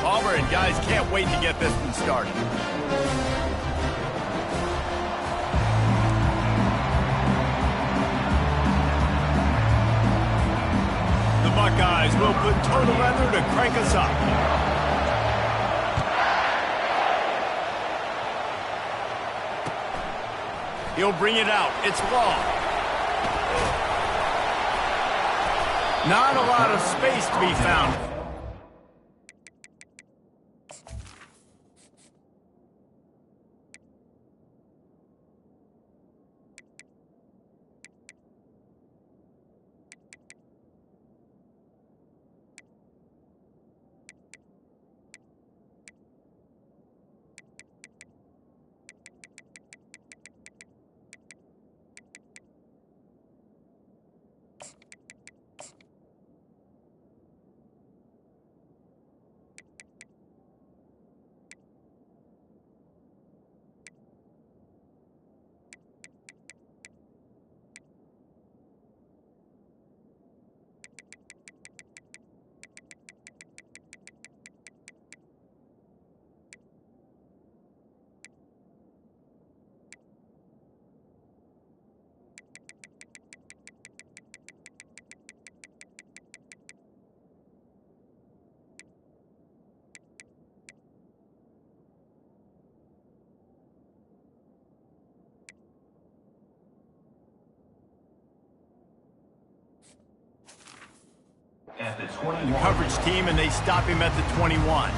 Auburn guys can't wait to get this one started. The Buckeyes will put total leather to crank us up. He'll bring it out. It's long. Not a lot of space to be found. At the 21. Coverage team, and they stop him at the 21.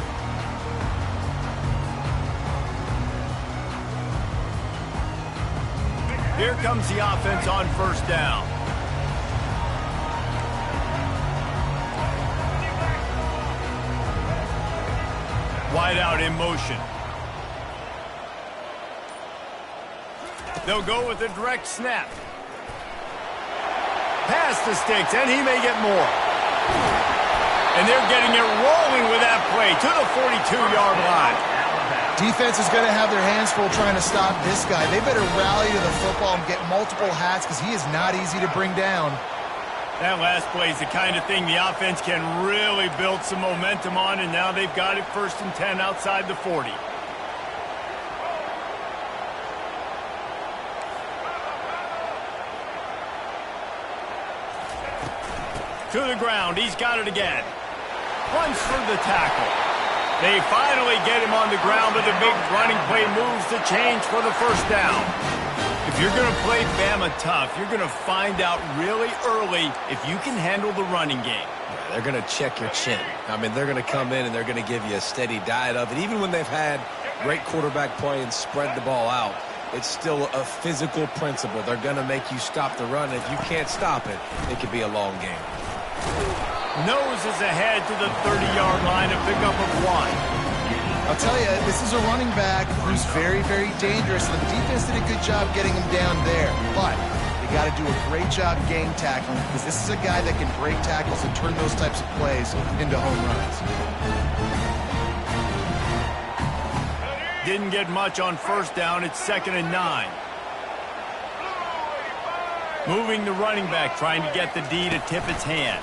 Here comes the offense on first down. Wide out in motion. They'll go with a direct snap. Pass the sticks, and he may get more. And they're getting it rolling with that play to the 42-yard line. Defense is going to have their hands full trying to stop this guy. They better rally to the football and get multiple hats because he is not easy to bring down. That last play is the kind of thing the offense can really build some momentum on, and now they've got it 1st and 10 outside the 40. To the ground, he's got it again. Runs for the tackle. They finally get him on the ground, but the big running play moves the change for the first down. If you're going to play Bama tough, you're going to find out really early if you can handle the running game. Yeah, they're going to check your chin. I mean, they're going to come in and they're going to give you a steady diet of it. Even when they've had great quarterback play and spread the ball out, it's still a physical principle. They're going to make you stop the run. If you can't stop it, it could be a long game. Noses ahead to the 30-yard line, a pickup of 1. I'll tell you, this is a running back who's very, very dangerous. The defense did a good job getting him down there, but they got to do a great job game tackling because this is a guy that can break tackles and turn those types of plays into home runs. Didn't get much on first down. It's 2nd and 9. Moving the running back, trying to get the D to tip its hand.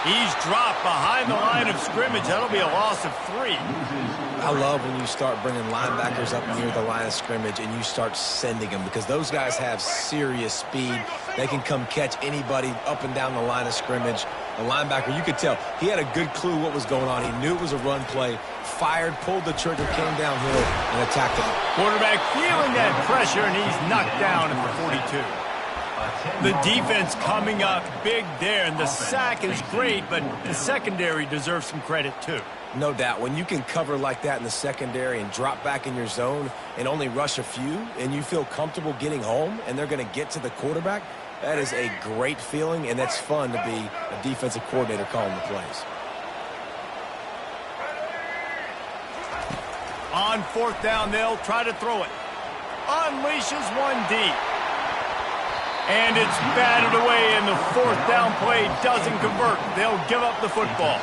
He's dropped behind the line of scrimmage. That'll be a loss of 3. I love when you start bringing linebackers up near the line of scrimmage and you start sending them because those guys have serious speed. They can come catch anybody up and down the line of scrimmage. The linebacker, you could tell, he had a good clue what was going on. He knew it was a run play, fired, pulled the trigger, came downhill, and attacked him. Quarterback feeling that pressure, and he's knocked down at the 42. The defense coming up big there, and the sack is great, but the secondary deserves some credit too. No doubt. When you can cover like that in the secondary and drop back in your zone and only rush a few, and you feel comfortable getting home, and they're going to get to the quarterback, that is a great feeling, and that's fun to be a defensive coordinator calling the plays. On 4th down, they'll try to throw it. Unleashes one deep. And it's batted away, and the 4th down play doesn't convert. They'll give up the football.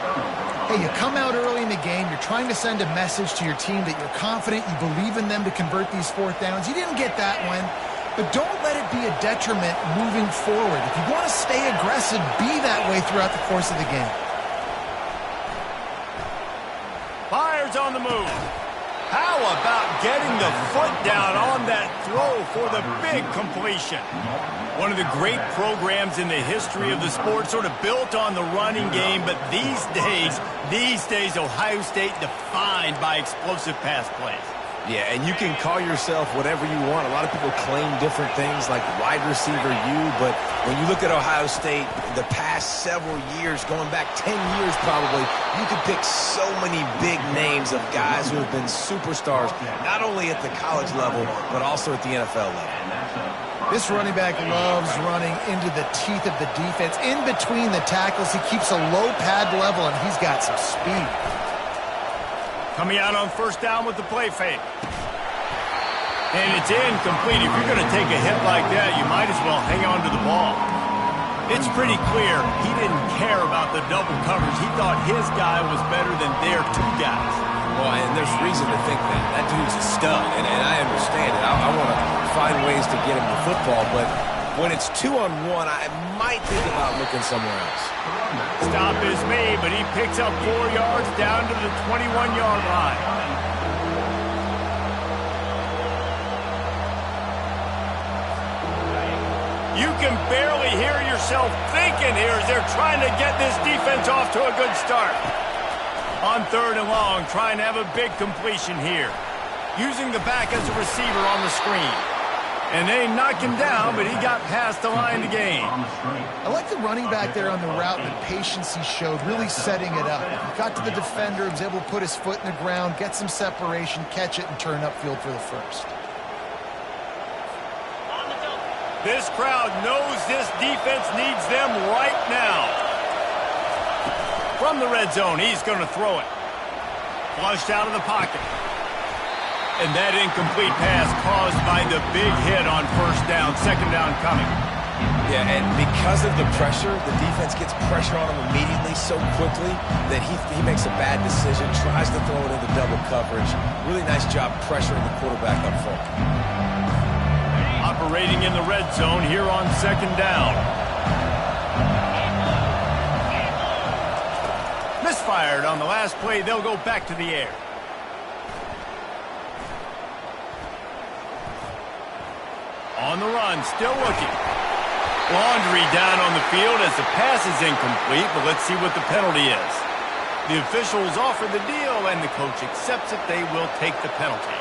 Hey, you come out early in the game, you're trying to send a message to your team that you're confident, you believe in them to convert these 4th downs. You didn't get that one, but don't let it be a detriment moving forward. If you want to stay aggressive, be that way throughout the course of the game. Fires on the move. How about getting the foot down on that throw for the big completion? One of the great programs in the history of the sport, sort of built on the running game, but these days, Ohio State defined by explosive pass plays. Yeah, and you can call yourself whatever you want. A lot of people claim different things like wide receiver U, but when you look at Ohio State, the past several years, going back 10 years probably, you could pick so many big names of guys who have been superstars, not only at the college level, but also at the NFL level. This running back loves running into the teeth of the defense. In between the tackles, he keeps a low pad level, and he's got some speed. Coming out on first down with the play fake. And it's incomplete. If you're going to take a hit like that, you might as well hang on to the ball. It's pretty clear he didn't care about the double coverage. He thought his guy was better than their two guys. Well, and there's reason to think that. That dude's a stud, and I understand it. I want to find ways to get him the football, but when it's 2-on-1, I might think about looking somewhere else. Stop is made, but he picks up 4 yards down to the 21-yard line. You can barely hear yourself thinking here as they're trying to get this defense off to a good start. On 3rd and long, trying to have a big completion here. Using the back as a receiver on the screen. And they knocked him down, but he got past the line to gain. I like the running back there on the route and the patience he showed, really setting it up. He got to the defender, was able to put his foot in the ground, get some separation, catch it, and turn upfield for the first. This crowd knows this defense needs them right now. From the red zone, he's going to throw it. Flushed out of the pocket. And that incomplete pass caused by the big hit on first down, second down coming. Yeah, and because of the pressure, the defense gets pressure on him immediately so quickly that he makes a bad decision, tries to throw it into double coverage. Really nice job pressuring the quarterback up front. Operating in the red zone here on second down. Misfired on the last play. They'll go back to the air. On the run, still looking. Laundry down on the field as the pass is incomplete, but let's see what the penalty is. The officials offer the deal, and the coach accepts it. They will take the penalty.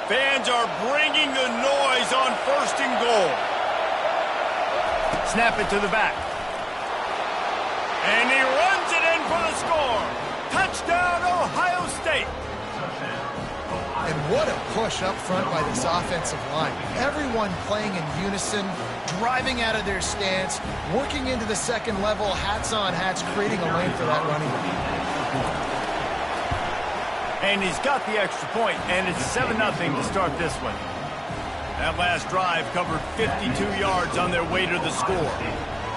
Fans are bringing the noise on 1st and goal. Snap it to the back. And he runs it in for the score. Touchdown, Ohio State. And what a push up front by this offensive line. Everyone playing in unison, driving out of their stance, working into the second level, hats on hats, creating a lane for that running back. And he's got the extra point, and it's 7-0 to start this one. That last drive covered 52 yards on their way to the score.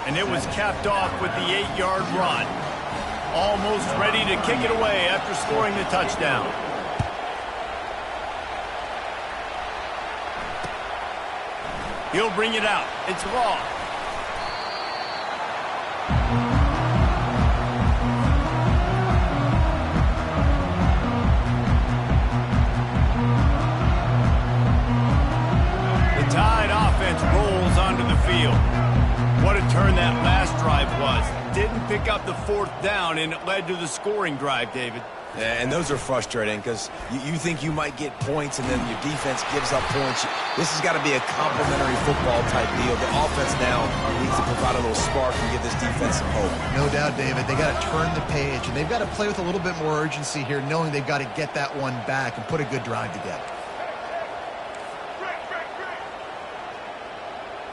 And it was capped off with the 8-yard run. Almost ready to kick it away after scoring the touchdown. He'll bring it out. It's long. The Tide offense rolls onto the field. What a turn that last drive was. Didn't pick up the 4th down, and it led to the scoring drive, David. Yeah, and those are frustrating because you think you might get points and then your defense gives up points. This has got to be a complementary football type deal. The offense now needs to provide a little spark and give this defense some hope. No doubt, David. They got to turn the page, and they've got to play with a little bit more urgency here, knowing they've got to get that one back and put a good drive together.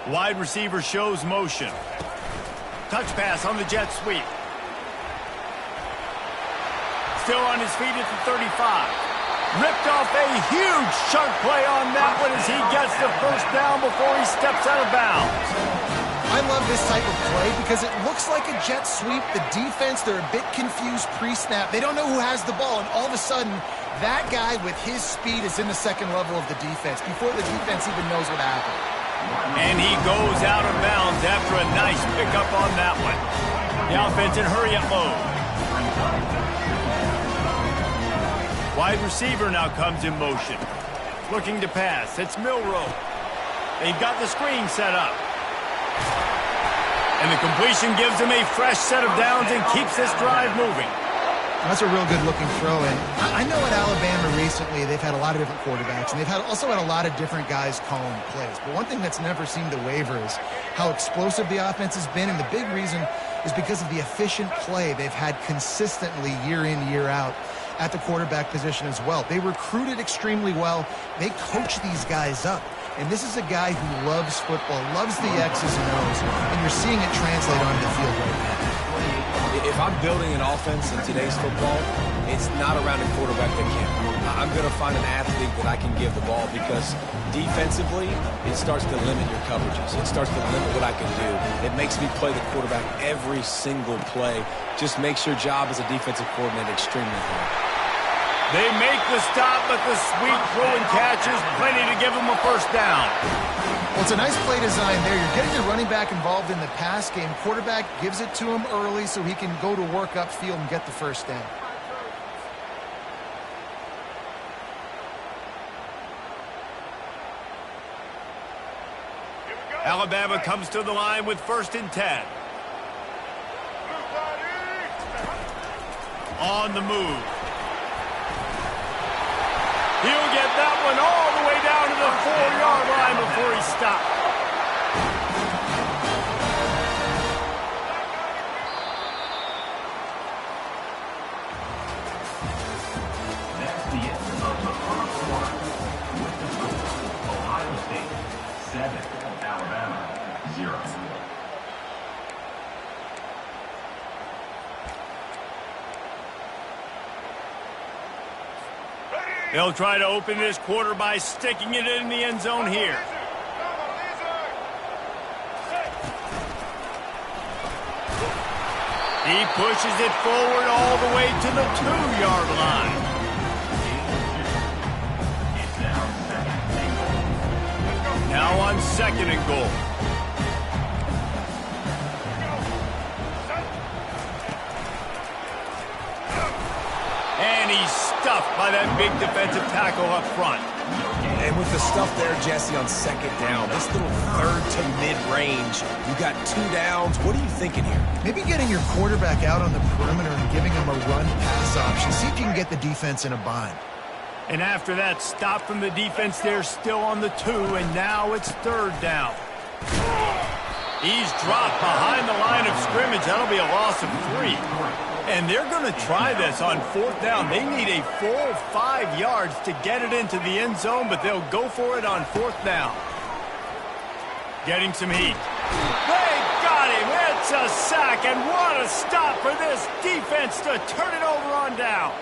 Wide receiver shows motion. Touch pass on the jet sweep. Still on his feet at the 35. Ripped off a huge chunk play on that one as he gets the first down before he steps out of bounds. I love this type of play because it looks like a jet sweep. The defense, they're a bit confused pre-snap. They don't know who has the ball, and all of a sudden, that guy with his speed is in the second level of the defense before the defense even knows what happened. And he goes out of bounds yards after a nice pickup on that one. The offense in hurry-up mode. Wide receiver now comes in motion. Looking to pass. It's Milroe. They've got the screen set up. And the completion gives him a fresh set of downs and keeps this drive moving. That's a real good-looking throw. And I know at Alabama recently they've had a lot of different quarterbacks, and they've also had a lot of different guys calling plays. But one thing that's never seemed to waver is how explosive the offense has been, and the big reason is because of the efficient play they've had consistently year in, year out at the quarterback position as well. They recruited extremely well. They coach these guys up. And this is a guy who loves football, loves the X's and O's, and you're seeing it translate onto the field right now. If I'm building an offense in today's football, it's not around a quarterback that can. I'm going to find an athlete that I can give the ball because defensively, it starts to limit your coverages. It starts to limit what I can do. It makes me play the quarterback every single play. Just makes your job as a defensive coordinator extremely hard. They make the stop, but the sweet throw and catch is plenty to give them a first down. Well, it's a nice play design there. You're getting your running back involved in the pass game. Quarterback gives it to him early so he can go to work upfield and get the first down. Alabama comes to the line with 1st and 10. On the move. He'll get that one all the way down to the 4-yard line before he stopped. That's the end of the first quarter. With the score, Ohio State 7, Alabama 0. They'll try to open this quarter by sticking it in the end zone here. He pushes it forward all the way to the 2-yard line. Now on 2nd and goal. And he's stuffed by that big defensive tackle up front. And with the stuff there, Jesse, on 2nd down, this little 3rd to mid-range, you got 2 downs. What are you thinking here? Maybe getting your quarterback out on the perimeter and giving him a run-pass option. See if you can get the defense in a bind. And after that stop from the defense, they're still on the 2, and now it's 3rd down. He's dropped behind the line of scrimmage. That'll be a loss of 3. And they're going to try this on 4th down. They need a full 5 yards to get it into the end zone, but they'll go for it on 4th down. Getting some heat. They got him. It's a sack, and what a stop for this defense to turn it over on downs.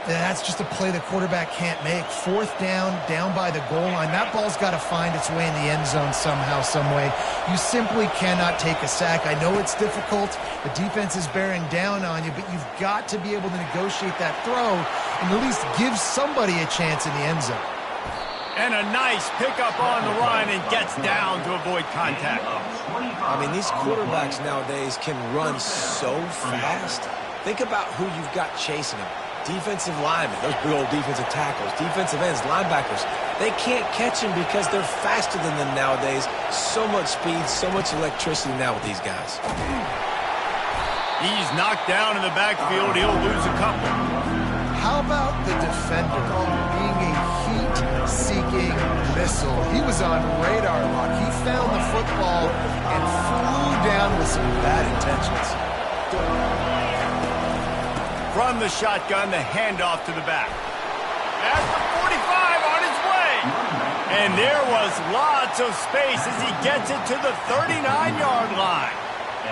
That's just a play the quarterback can't make. 4th down, down by the goal line. That ball's got to find its way in the end zone somehow, some way. You simply cannot take a sack. I know it's difficult. The defense is bearing down on you, but you've got to be able to negotiate that throw and at least give somebody a chance in the end zone. And a nice pickup on the line and gets down to avoid contact. I mean, these quarterbacks nowadays can run so fast. Think about who you've got chasing them. Defensive linemen, those big old defensive tackles, defensive ends, linebackers. They can't catch him because they're faster than them nowadays. So much speed, so much electricity now with these guys. He's knocked down in the backfield. He'll lose a couple. How about the defender being a heat-seeking missile? He was on radar lock. He found the football and flew down with some bad intentions. From the shotgun, the handoff to the back. At the 45 on his way. And there was lots of space as he gets it to the 39-yard line.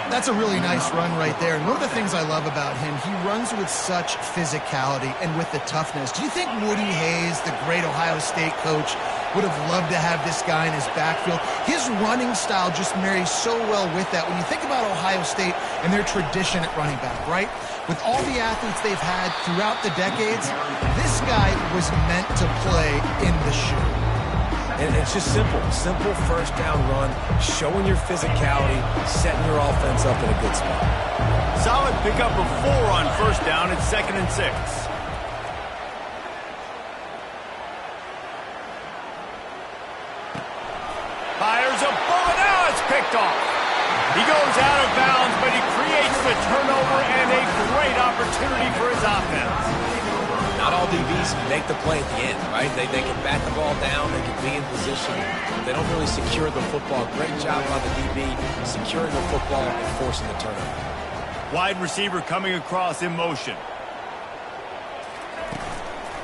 That's a really nice run right there. And one of the things I love about him, he runs with such physicality and with the toughness. Do you think Woody Hayes, the great Ohio State coach, would have loved to have this guy in his backfield? His running style just marries so well with that. When you think about Ohio State and their tradition at running back, right? With all the athletes they've had throughout the decades, this guy was meant to play in the shoe. And it's just simple. Simple first down run, showing your physicality, setting your offense up in a good spot. Solid pickup of 4 on first down. It's 2nd and 6. Fires a bullet. Now it's picked off. He goes out of bounds, but he creates the turnover and a great opportunity for his offense. Not all DBs make the play at the end, right? They can bat the ball down, they can be in position. They don't really secure the football. Great job by the DB securing the football and forcing the turnover. Wide receiver coming across in motion.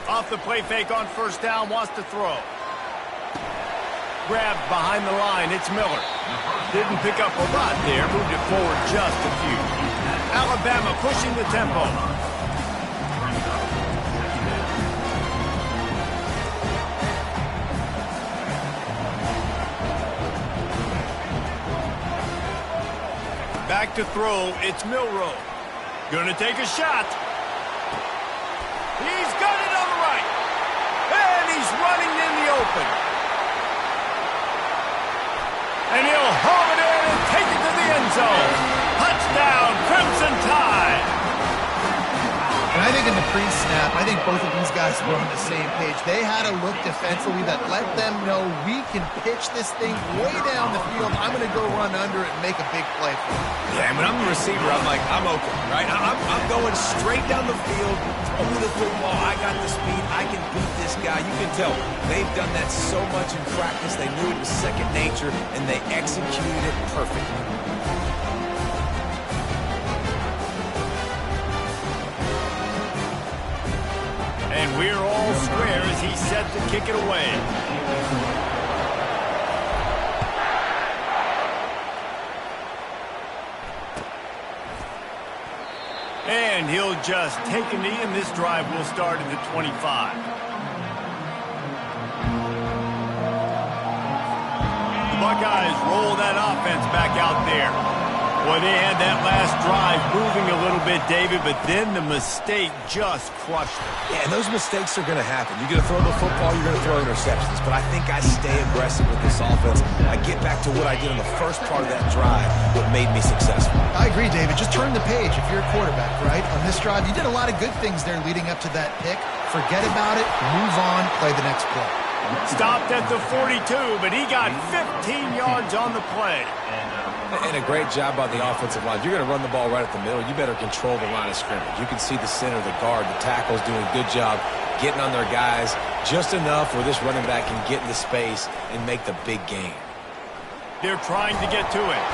Off the play fake on first down, wants to throw. Grabbed behind the line, it's Miller. Didn't pick up a lot there, moved it forward just a few. Alabama pushing the tempo. Back to throw, it's Milroe. Gonna take a shot. He's got it on the right. And he's running in the open. And he'll haul it in and take it to the end zone. Touchdown, Crimson Tide. And I think in the pre-snap, I think both of these guys were on the same page. They had a look defensively that let them know we can pitch this thing way down the field. I'm going to go run under it and make a big play for it. Yeah, and when I'm the receiver, I'm like, I'm open, right? I'm going straight down the field, throw me the football. I got the speed. I can beat this guy. You can tell they've done that so much in practice. They knew it was second nature, and they executed it perfectly. And we're all square as he's set to kick it away. And he'll just take a knee, and this drive will start at the 25. The Buckeyes roll that offense back out there. Boy, they had that last drive moving a little bit, David, but then the mistake just crushed them. Yeah, and those mistakes are going to happen. You're going to throw the football, you're going to throw interceptions. But I think I stay aggressive with this offense. I get back to what I did in the first part of that drive, what made me successful. I agree, David. Just turn the page if you're a quarterback, right? On this drive, you did a lot of good things there leading up to that pick. Forget about it, move on, play the next play. Stopped at the 42, but he got 15 yards on the play. And a great job by the offensive line. You're going to run the ball right at the middle. You better control the line of scrimmage. You can see the center, the guard, the tackles doing a good job getting on their guys just enough where this running back can get into space and make the big game. They're trying to get to it.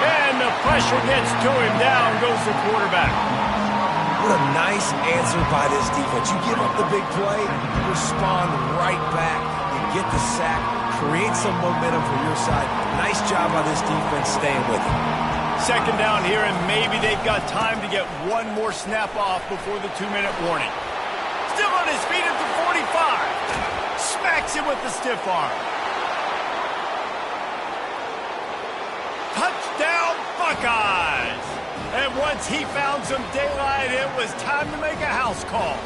And the pressure gets to him. Down goes the quarterback. What a nice answer by this defense. You give up the big play, you respond right back, you get the sack, create some momentum for your side. Nice job by this defense staying with it. Second down here, and maybe they've got time to get one more snap off before the 2-minute warning. Still on his feet at the 45. Smacks him with the stiff arm. Touchdown, Buckeyes! And once he found some daylight, it was time to make a house call.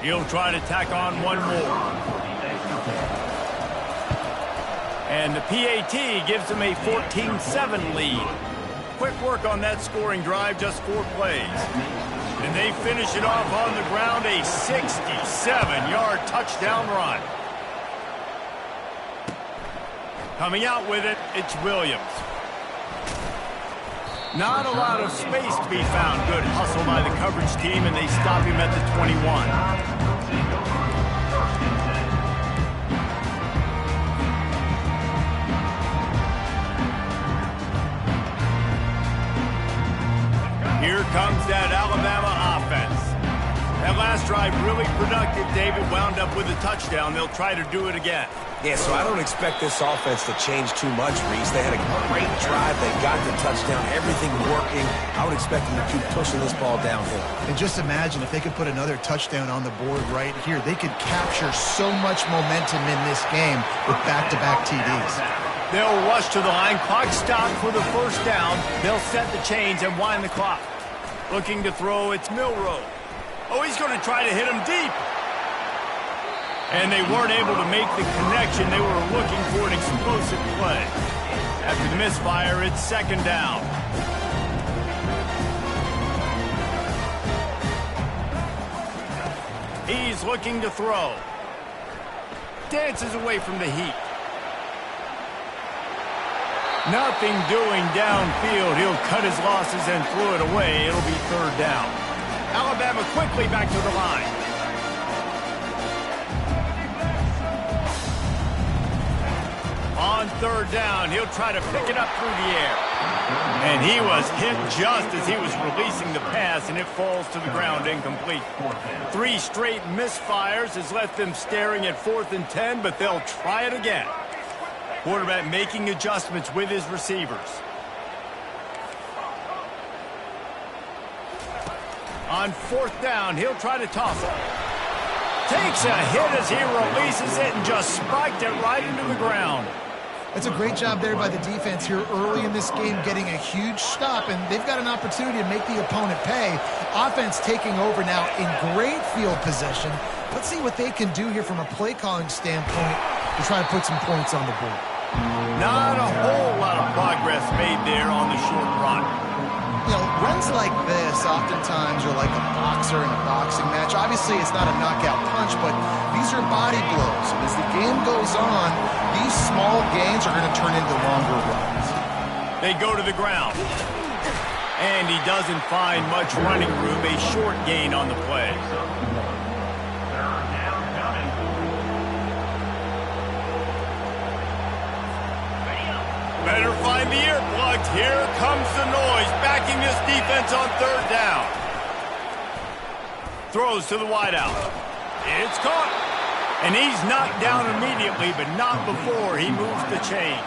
He'll try to tack on one more. And the PAT gives him a 14-7 lead. Quick work on that scoring drive, just 4 plays. And they finish it off on the ground, a 67-yard touchdown run. Coming out with it, it's Williams. Not a lot of space to be found. Good hustle by the coverage team, and they stop him at the 21. Here comes that Alabama offense. That last drive really productive. David wound up with a touchdown. They'll try to do it again. Yeah, so I don't expect this offense to change too much, Reese. They had a great drive. They got the touchdown. Everything working. I would expect them to keep pushing this ball downhill. And just imagine if they could put another touchdown on the board right here. They could capture so much momentum in this game with back-to-back TDs. They'll rush to the line. Clock stopped for the first down. They'll set the chains and wind the clock. Looking to throw, it's Milrow. Oh, he's going to try to hit him deep. And they weren't able to make the connection. They were looking for an explosive play. After the misfire, it's second down. He's looking to throw. Dances away from the heat. Nothing doing downfield. He'll cut his losses and throw it away. It'll be third down. Alabama quickly back to the line. On third down, he'll try to pick it up through the air. And he was hit just as he was releasing the pass, and it falls to the ground incomplete. 3 straight misfires has left them staring at 4th and 10, but they'll try it again. Quarterback making adjustments with his receivers. On 4th down, he'll try to toss it. Takes a hit as he releases it and just spiked it right into the ground. It's a great job there by the defense here early in this game, getting a huge stop, and they've got an opportunity to make the opponent pay. Offense taking over now in great field possession. Let's see what they can do here from a play calling standpoint to try to put some points on the board. Not a whole lot of progress made there on the short run. You know, runs like this oftentimes are like a boxer in a boxing match. Obviously, it's not a knockout punch, but these are body blows. And as the game goes on, these small gains are going to turn into longer runs. They go to the ground. And he doesn't find much running room. A short gain on the play. Better find the earplugs. Here comes the noise, backing this defense on third down. Throws to the wideout. It's caught. And he's knocked down immediately, but not before he moves the chains.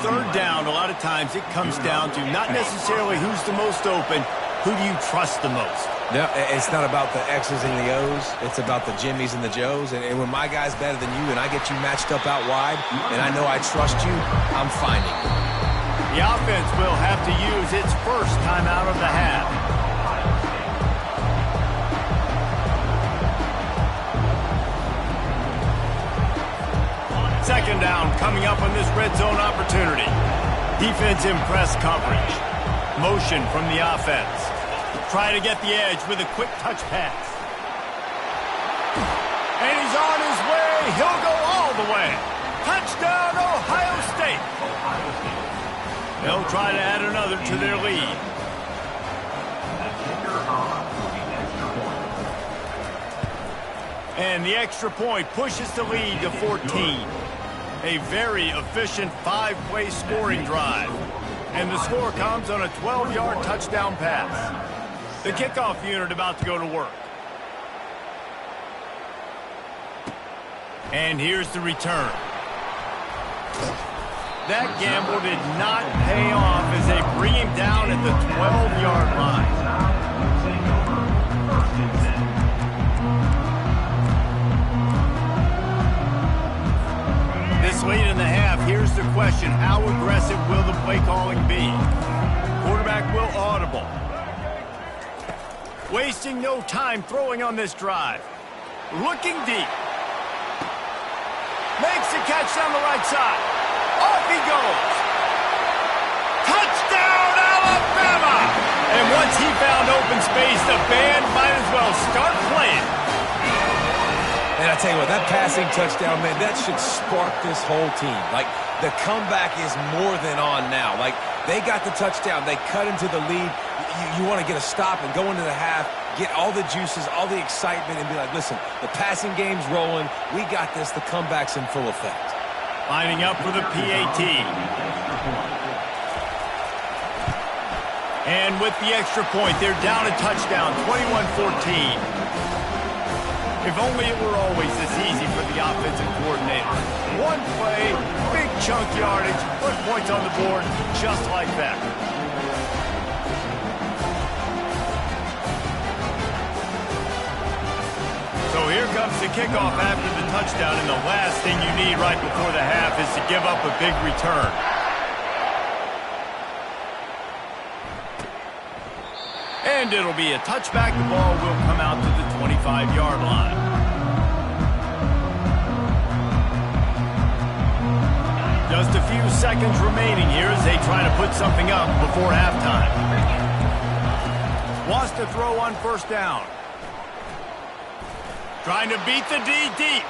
Third down, a lot of times it comes down to not necessarily who's the most open, who do you trust the most? No, it's not about the X's and the O's. It's about the Jimmies and the Joes. And when my guy's better than you and I get you matched up out wide and I know I trust you, I'm finding you. The offense will have to use its first time out of the half. Second down coming up on this red zone opportunity. Defense in press coverage. Motion from the offense. Try to get the edge with a quick touch pass. And he's on his way. He'll go all the way. Touchdown, Ohio State. They'll try to add another to their lead. And the extra point pushes the lead to 14. A very efficient 5-play scoring drive. And the score comes on a 12-yard touchdown pass. The kickoff unit about to go to work. And here's the return. That gamble did not pay off as they bring him down at the 12-yard line. This late in the half, here's the question. How aggressive will the play calling be? Quarterback will audible. Wasting no time throwing on this drive. Looking deep. Makes the catch down the right side. Off he goes. Touchdown, Alabama! And once he found open space, the band might as well start playing. And I tell you what, that passing touchdown, man, that should spark this whole team. Like, the comeback is more than on now. Like, they got the touchdown. They cut into the lead. You want to get a stop and go into the half, get all the juices, all the excitement, and be like, listen, the passing game's rolling. We got this. The comeback's in full effect. Lining up for the PAT. And with the extra point, they're down a touchdown, 21-14. If only it were always this easy for the offensive coordinator. One play, big chunk yardage, put points on the board just like that. So here comes the kickoff after the touchdown, and the last thing you need right before the half is to give up a big return. And it'll be a touchback. The ball will come out to the 25-yard line. Just a few seconds remaining here as they try to put something up before halftime. Wants to throw on first down. Trying to beat the D deep.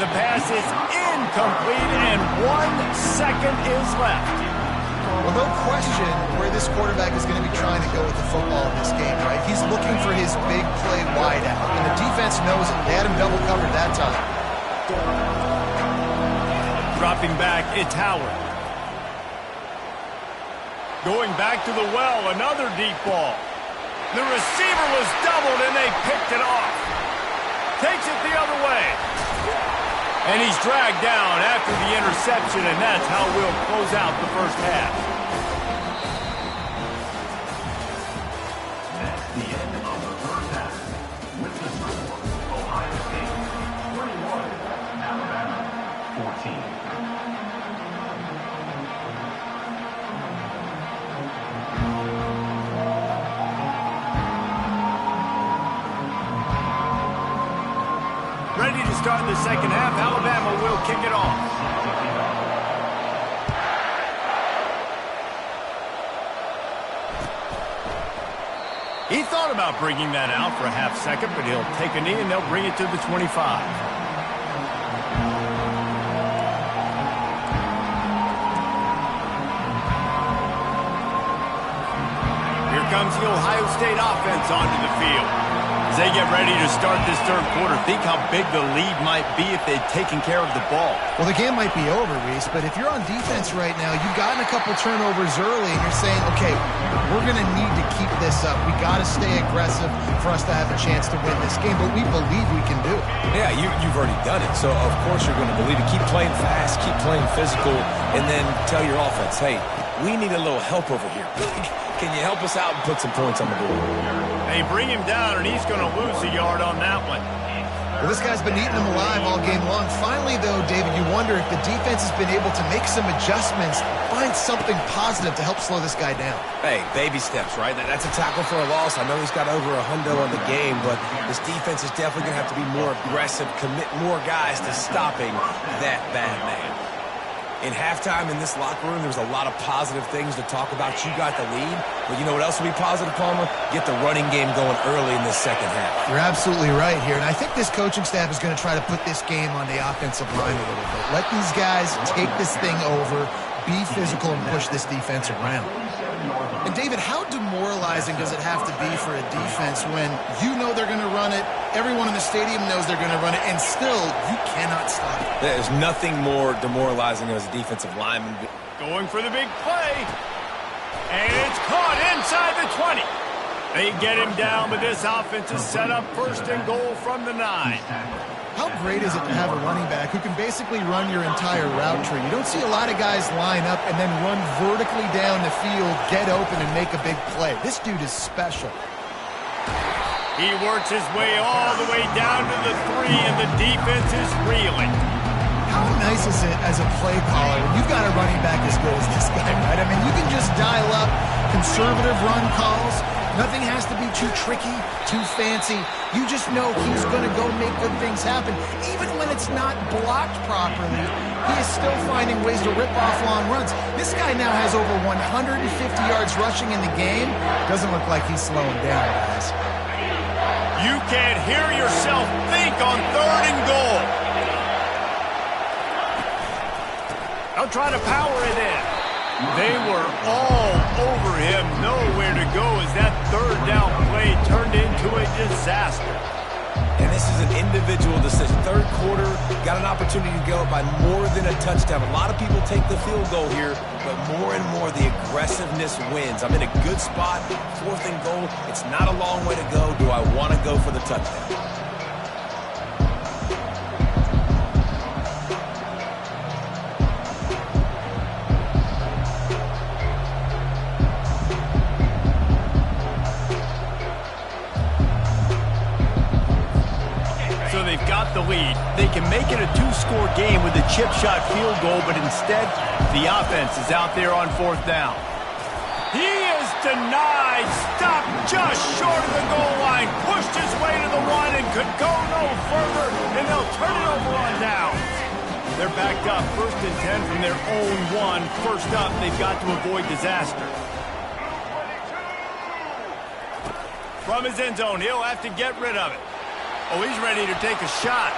The pass is incomplete, and 1 second is left. Well, no question where this quarterback is going to be trying to go with the football in this game, right? He's looking for his big play wide out, and the defense knows it. They had him double covered that time. Dropping back, it's Howard. Going back to the well, another deep ball. The receiver was doubled, and they picked it off. Takes it the other way. And he's dragged down after the interception, and that's how we'll close out the first half. That's the end of the first half. With the score, Ohio State 21, Alabama 14. Ready to start the second half. Alabama will kick it off. He thought about bringing that out for a half second, but he'll take a knee and they'll bring it to the 25. Here comes the Ohio State offense onto the field. As they get ready to start this third quarter, think how big the lead might be if they'd taken care of the ball. Well, the game might be over, Reese, but if you're on defense right now, you've gotten a couple turnovers early, and you're saying, okay, we're going to need to keep this up. We got to stay aggressive for us to have a chance to win this game, but we believe we can do it. Yeah, you've already done it, so of course you're going to believe it. Keep playing fast, keep playing physical, and then tell your offense, hey, we need a little help over here. Can you help us out and put some points on the board? They bring him down, and he's going to lose a yard on that one. Well, this guy's been eating them alive all game long. Finally, though, David, you wonder if the defense has been able to make some adjustments, find something positive to help slow this guy down. Hey, baby steps, right? That's a tackle for a loss. I know he's got over $100 on the game, but this defense is definitely going to have to be more aggressive, commit more guys to stopping that bad man. In halftime in this locker room, there was a lot of positive things to talk about. You got the lead, but you know what else will be positive, Palmer? Get the running game going early in this second half. You're absolutely right here, and I think this coaching staff is going to try to put this game on the offensive line a little bit. Let these guys take this thing over, be physical, and push this defense around. And, David, how demoralizing does it have to be for a defense when you know they're going to run it, everyone in the stadium knows they're going to run it, and still you cannot stop it? There's nothing more demoralizing as a defensive lineman. Going for the big play. And it's caught inside the 20. They get him down, but this offense is set up first and goal from the 9. How great is it to have a running back who can basically run your entire route tree? You don't see a lot of guys line up and then run vertically down the field, get open, and make a big play. This dude is special. He works his way all the way down to the 3, and the defense is reeling. How nice is it as a play caller when you've got a running back as good as this guy, right? I mean, you can just dial up conservative run calls. Nothing has to be too tricky, too fancy. You just know he's going to go make good things happen. Even when it's not blocked properly, he is still finding ways to rip off long runs. This guy now has over 150 yards rushing in the game. Doesn't look like he's slowing down, guys. You can't hear yourself think on 3rd and goal. They'll try to power it in. They were all over him, nowhere to go as that 3rd down play turned into a disaster. And this is an individual decision. 3rd quarter, got an opportunity to go by more than a touchdown. A lot of people take the field goal here, but more and more the aggressiveness wins. I'm in a good spot, 4th and goal. It's not a long way to go. Do I want to go for the touchdown? The lead. They can make it a 2-score game with a chip shot field goal, but instead the offense is out there on 4th down. He is denied, stopped just short of the goal line, pushed his way to the one and could go no further, and they'll turn it over on down. They're backed up 1st and 10 from their own one. First up, they've got to avoid disaster. From his end zone, he'll have to get rid of it. Oh, he's ready to take a shot.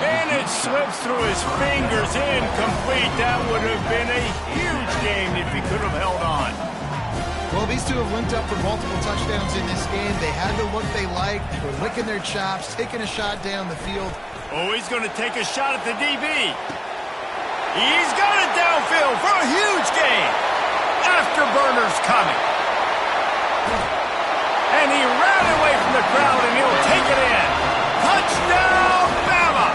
And it slips through his fingers, incomplete. That would have been a huge game if he could have held on. Well, these two have linked up for multiple touchdowns in this game. They had the look they liked. They were licking their chops, taking a shot down the field. Oh, he's going to take a shot at the DB. He's got it downfield for a huge gain. Afterburner's coming. And he ran away from the crowd, and he'll take it in. Touchdown, Bama!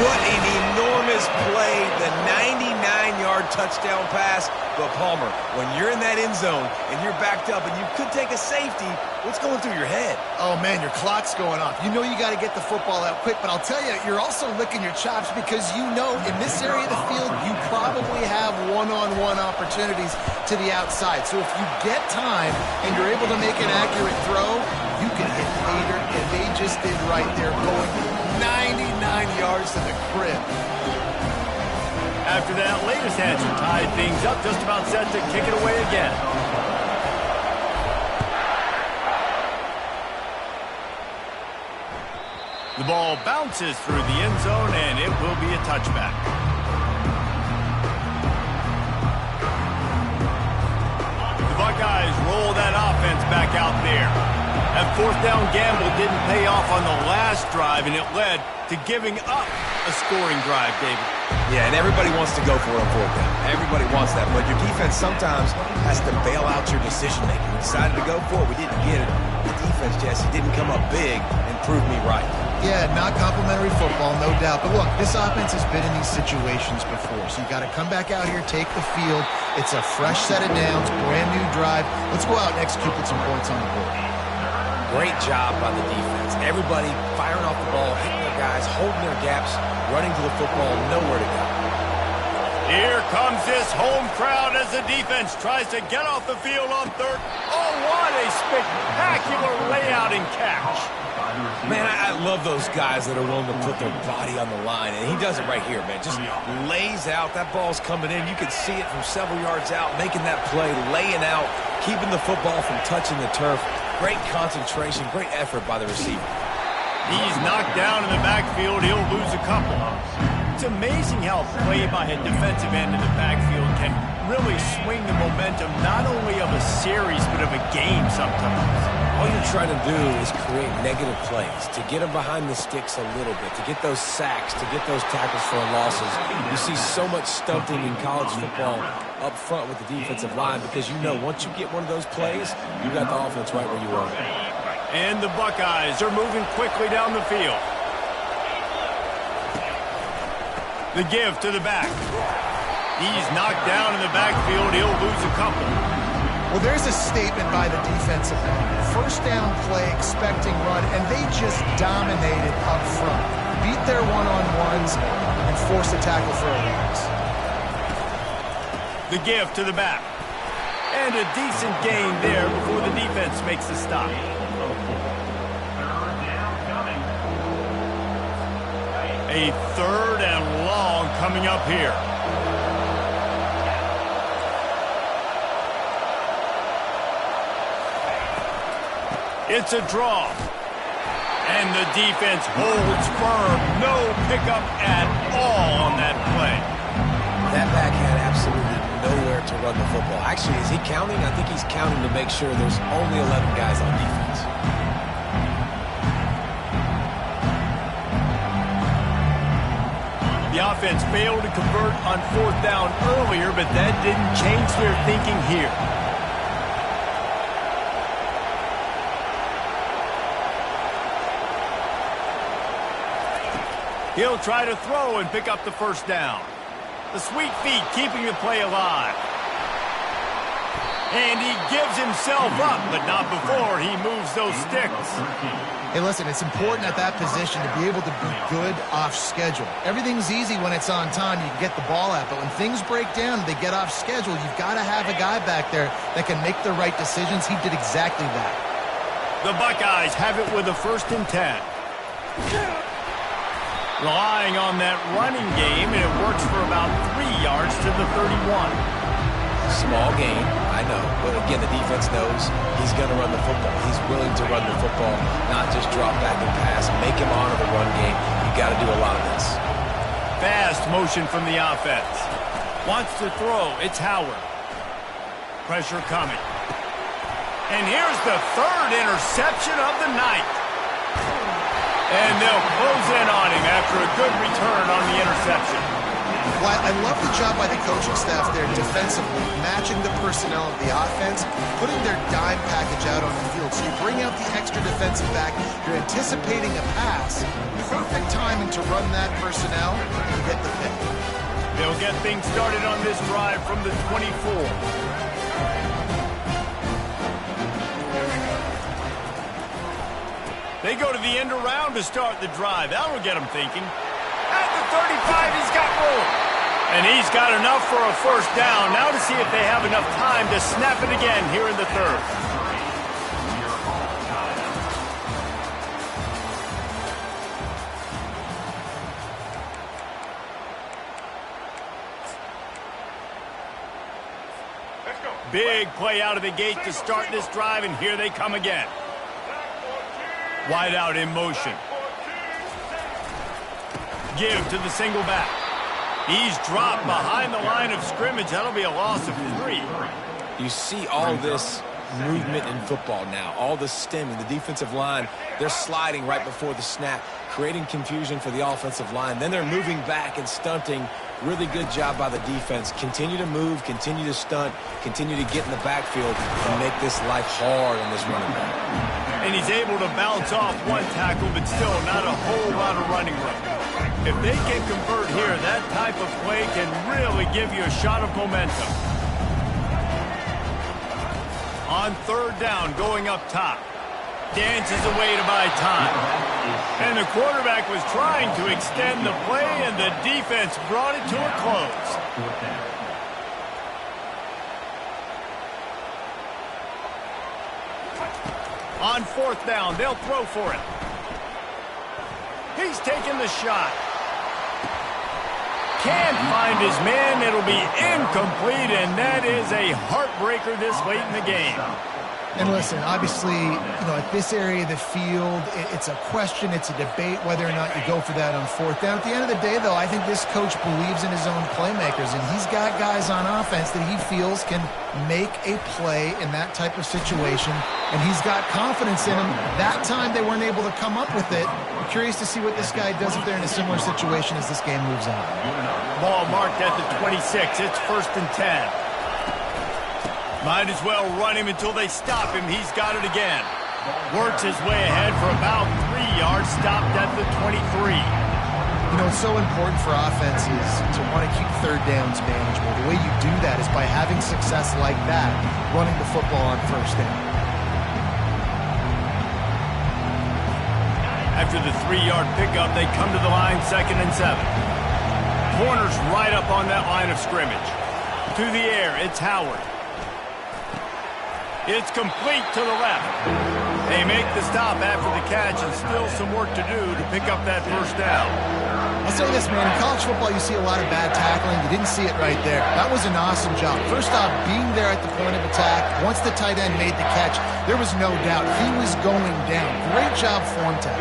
What an enormous play, the 99-yard touchdown pass. But, Palmer, when you're in that end zone and you're backed up and you could take a safety, what's going through your head? Oh, man, your clock's going off. You know you got to get the football out quick, but I'll tell you, you're also licking your chops because you know in this area of the field, you probably have one-on-one opportunities to the outside. So if you get time and you're able to make an accurate throw, you can hit later, and they just did right there, going 99 yards to the crib. After that latest answer tied things up, just about set to kick it away again. The ball bounces through the end zone, and it will be a touchback. The Buckeyes roll that offense back out there. That 4th down gamble didn't pay off on the last drive, and it led to giving up a scoring drive, David. Yeah, and everybody wants to go for it on 4th down. Everybody wants that, but your defense sometimes has to bail out your decision-making. We decided to go for it. We didn't get it. The defense, Jesse, didn't come up big and prove me right. Yeah, not complimentary football, no doubt. But look, this offense has been in these situations before, so you got to come back out here, take the field. It's a fresh set of downs, brand new drive. Let's go out and execute with some points on the board. Great job by the defense. Everybody firing off the ball, hitting their guys, holding their gaps, running to the football, nowhere to go. Here comes this home crowd as the defense tries to get off the field on 3rd. Oh, what a spectacular layout and catch. Man, I love those guys that are willing to put their body on the line, and he does it right here, man. Just lays out. That ball's coming in. You can see it from several yards out, making that play, laying out, keeping the football from touching the turf. Great concentration, great effort by the receiver. He's knocked down in the backfield. He'll lose a couple. It's amazing how play by a defensive end in the backfield can really swing the momentum not only of a series but of a game sometimes. All you're trying to do is create negative plays, to get them behind the sticks a little bit, to get those sacks, to get those tackles for losses. You see so much stunting in college football up front with the defensive line because you know once you get one of those plays, you got the offense right where you want it. And the Buckeyes are moving quickly down the field. The give to the back. He's knocked down in the backfield. He'll lose a couple. Well, there's a statement by the defensive line. 1st down play, expecting run, and they just dominated up front. Beat their one-on-ones and forced a tackle for a loss. The give to the back. And a decent gain there before the defense makes the stop. A 3rd and long coming up here. It's a draw. And the defense holds firm. No pickup at all on that play. That back had absolutely nowhere to run the football. Actually, is he counting? I think he's counting to make sure there's only 11 guys on defense. The offense failed to convert on 4th down earlier, but that didn't change their thinking here. He'll try to throw and pick up the 1st down. The sweet feet keeping the play alive. And he gives himself up, but not before he moves those sticks. Hey, listen, it's important at that position to be able to be good off schedule. Everything's easy when it's on time. You can get the ball out. But when things break down and they get off schedule, you've got to have a guy back there that can make the right decisions. He did exactly that. The Buckeyes have it with a 1st and 10. Relying on that running game, and it works for about 3 yards to the 31. Small gain, I know. But again, the defense knows he's going to run the football. He's willing to run the football, not just drop back and pass. Make him honor the run game. You got to do a lot of this. Fast motion from the offense. Wants to throw. It's Howard. Pressure coming. And here's the 3rd interception of the night. And they'll close in on him after a good return on the interception. Well, I love the job by the coaching staff there defensively, matching the personnel of the offense, putting their dime package out on the field. So you bring out the extra defensive back, you're anticipating a pass, perfect timing to run that personnel and get the pick. They'll get things started on this drive from the 24. They go to the end around to start the drive. That'll get them thinking. At the 35, he's got more. And he's got enough for a 1st down. Now to see if they have enough time to snap it again here in the 3rd. Big play out of the gate to start this drive, and here they come again. Wide out in motion. Give to the single back. He's dropped behind the line of scrimmage. That'll be a loss of 3. You see all this movement in football now, all the stemming, the defensive line, they're sliding right before the snap, creating confusion for the offensive line. Then they're moving back and stunting. Really good job by the defense. Continue to move, continue to stunt, continue to get in the backfield and make this life hard on this running back. And he's able to bounce off one tackle, but still not a whole lot of running room. If they can convert here, that type of play can really give you a shot of momentum. On 3rd down, going up top. Dances away to buy time. And the quarterback was trying to extend the play, and the defense brought it to a close. On 4th down, they'll throw for it. He's taking the shot. Can't find his man. It'll be incomplete, and that is a heartbreaker this late in the game. And listen, obviously, at this area of the field, it's a question, it's a debate whether or not you go for that on 4th down. At the end of the day, though, I think this coach believes in his own playmakers, and he's got guys on offense that he feels can make a play in that type of situation, and he's got confidence in them. That time they weren't able to come up with it. I'm curious to see what this guy does if they're in a similar situation as this game moves on. Ball marked at the 26. It's 1st and 10. Might as well run him until they stop him. He's got it again. Works his way ahead for about 3 yards, stopped at the 23. It's so important for offenses to want to keep 3rd downs manageable. The way you do that is by having success like that, running the football on 1st down. After the 3-yard pickup, they come to the line 2nd and 7. Corners right up on that line of scrimmage. To the air, it's Howard. It's complete to the left. They make the stop after the catch, and still some work to do to pick up that 1st down. I'll say this, man. In college football, you see a lot of bad tackling. You didn't see it right there. That was an awesome job. First off, being there at the point of attack. Once the tight end made the catch, there was no doubt he was going down. Great job form tackle.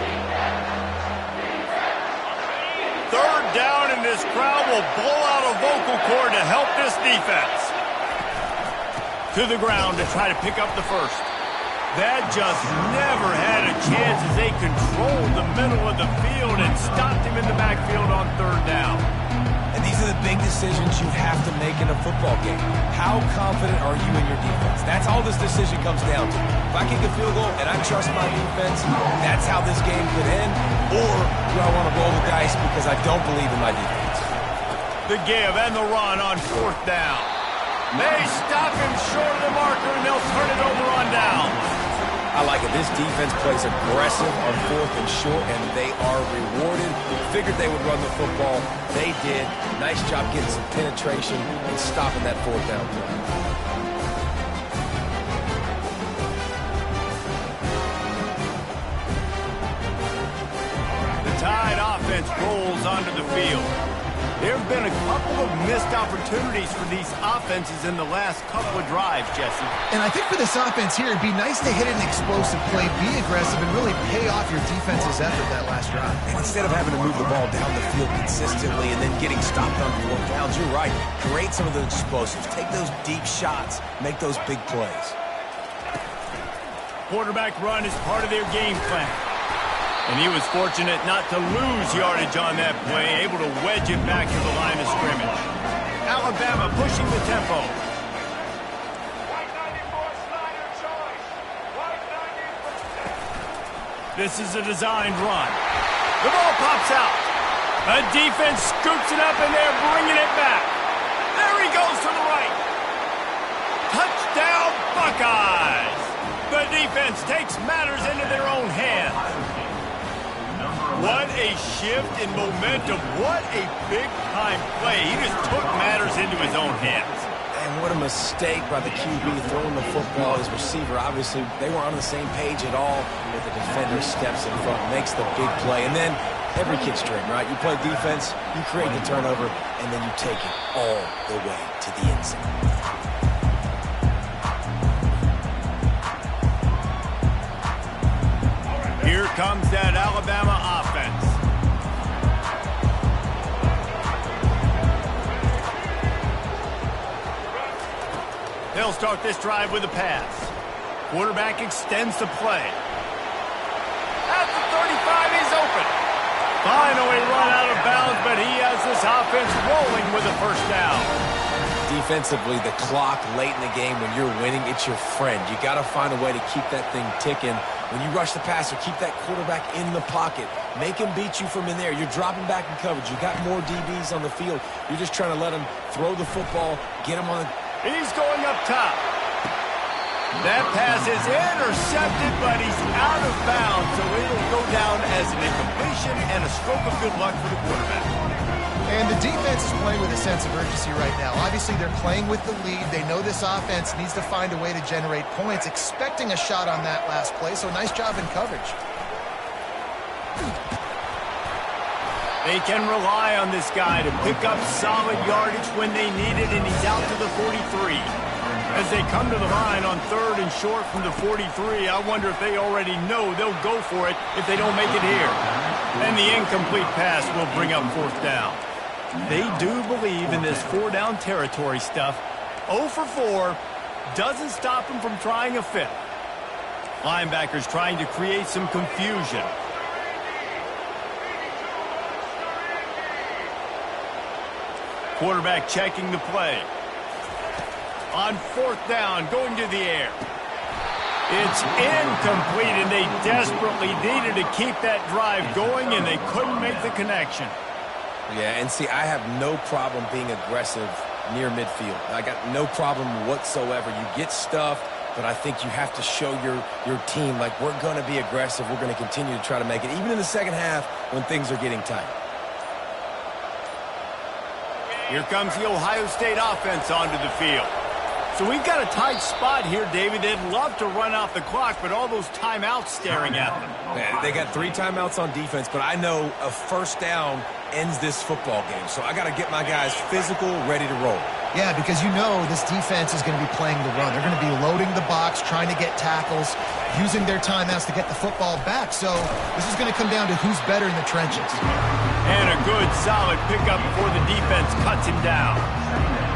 3rd down, and this crowd will blow out a vocal cord to help this defense. To the ground to try to pick up the 1st. That just never had a chance as they controlled the middle of the field and stopped him in the backfield on 3rd down. And these are the big decisions you have to make in a football game. How confident are you in your defense? That's all this decision comes down to. If I kick a field goal and I trust my defense, that's how this game could end. Or do I want to roll the dice because I don't believe in my defense? The give and the run on 4th down. They stop him short of the marker, and they'll turn it over on down. I like it. This defense plays aggressive on 4th and short, and they are rewarded. Figured they would run the football. They did. Nice job getting some penetration and stopping that 4th down play. The Tide offense rolls onto the field. There have been a couple of missed opportunities for these offenses in the last couple of drives, Jesse. And I think for this offense here, it'd be nice to hit an explosive play, be aggressive, and really pay off your defense's effort that last drive. And instead of having to move the ball down the field consistently and then getting stopped on 4th downs, you're right. Create some of those explosives. Take those deep shots. Make those big plays. Quarterback run is part of their game plan. And he was fortunate not to lose yardage on that play, able to wedge it back to the line of scrimmage. Alabama pushing the tempo. This is a designed run. The ball pops out. A defense scoops it up, and they're bringing it back. There he goes to the right. Touchdown, Buckeyes. The defense takes matters into their own hands. What a shift in momentum. What a big-time play. He just took matters into his own hands. And what a mistake by the QB throwing the football. His receiver, obviously, they were on the same page at all. But the defender steps in front, makes the big play. And then every kid's dream, right? You play defense, you create the turnover, and then you take it all the way to the end zone. Here comes that Alabama offense. They'll start this drive with a pass. Quarterback extends the play. At the 35, he's open. Finally run out of bounds, but he has this offense rolling with a first down. Defensively, the clock late in the game when you're winning, it's your friend. You got to find a way to keep that thing ticking. When you rush the passer, keep that quarterback in the pocket. Make him beat you from in there. You're dropping back in coverage. You got more DBs on the field. You're just trying to let him throw the football, get him on the... He's going up top. That pass is intercepted, but he's out of bounds, so it'll go down as an incompletion and a stroke of good luck for the quarterback. And the defense is playing with a sense of urgency right now. Obviously, they're playing with the lead. They know this offense needs to find a way to generate points, expecting a shot on that last play, so nice job in coverage. They can rely on this guy to pick up solid yardage when they need it, and he's out to the 43. As they come to the line on 3rd and short from the 43, I wonder if they already know they'll go for it if they don't make it here. And the incomplete pass will bring up 4th down. They do believe in this 4-down territory stuff. 0 for 4 doesn't stop them from trying a 5th. Linebackers trying to create some confusion. Quarterback checking the play. On 4th down, going to the air. It's incomplete, and they desperately needed to keep that drive going, and they couldn't make the connection. Yeah, and see, I have no problem being aggressive near midfield. I got no problem whatsoever. You get stuffed, but I think you have to show your team, like, we're going to be aggressive. We're going to continue to try to make it, even in the second half when things are getting tight. Here comes the Ohio State offense onto the field. So we've got a tight spot here, David. They'd love to run out the clock, but all those timeouts staring at them. Man, they got 3 timeouts on defense, but I know a first down ends this football game. So I got to get my guys physical, ready to roll. Yeah, because you know this defense is going to be playing the run. They're going to be loading the box, trying to get tackles, using their timeouts to get the football back. So this is going to come down to who's better in the trenches. And a good, solid pickup before the defense cuts him down.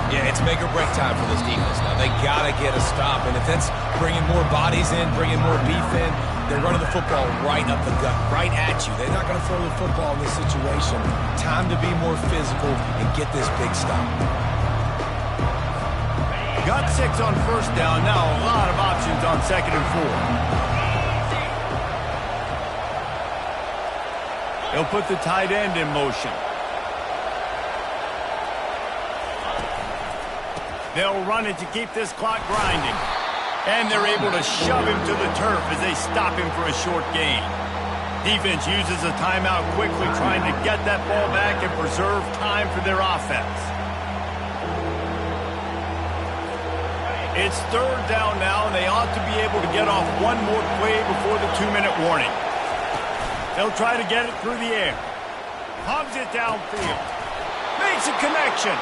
Yeah, it's make or break time for this defense now. They got to get a stop, and if that's bringing more bodies in, bringing more beef in, they're running the football right up the gut, right at you. They're not going to throw the football in this situation. Time to be more physical and get this big stop. Got 6 on 1st down. Now a lot of options on 2nd and 4. They'll put the tight end in motion. They'll run it to keep this clock grinding. And they're able to shove him to the turf as they stop him for a short gain. Defense uses a timeout quickly, trying to get that ball back and preserve time for their offense. It's third down now, and they ought to be able to get off one more play before the 2-minute warning. They'll try to get it through the air. Pumps it downfield. Makes a connection.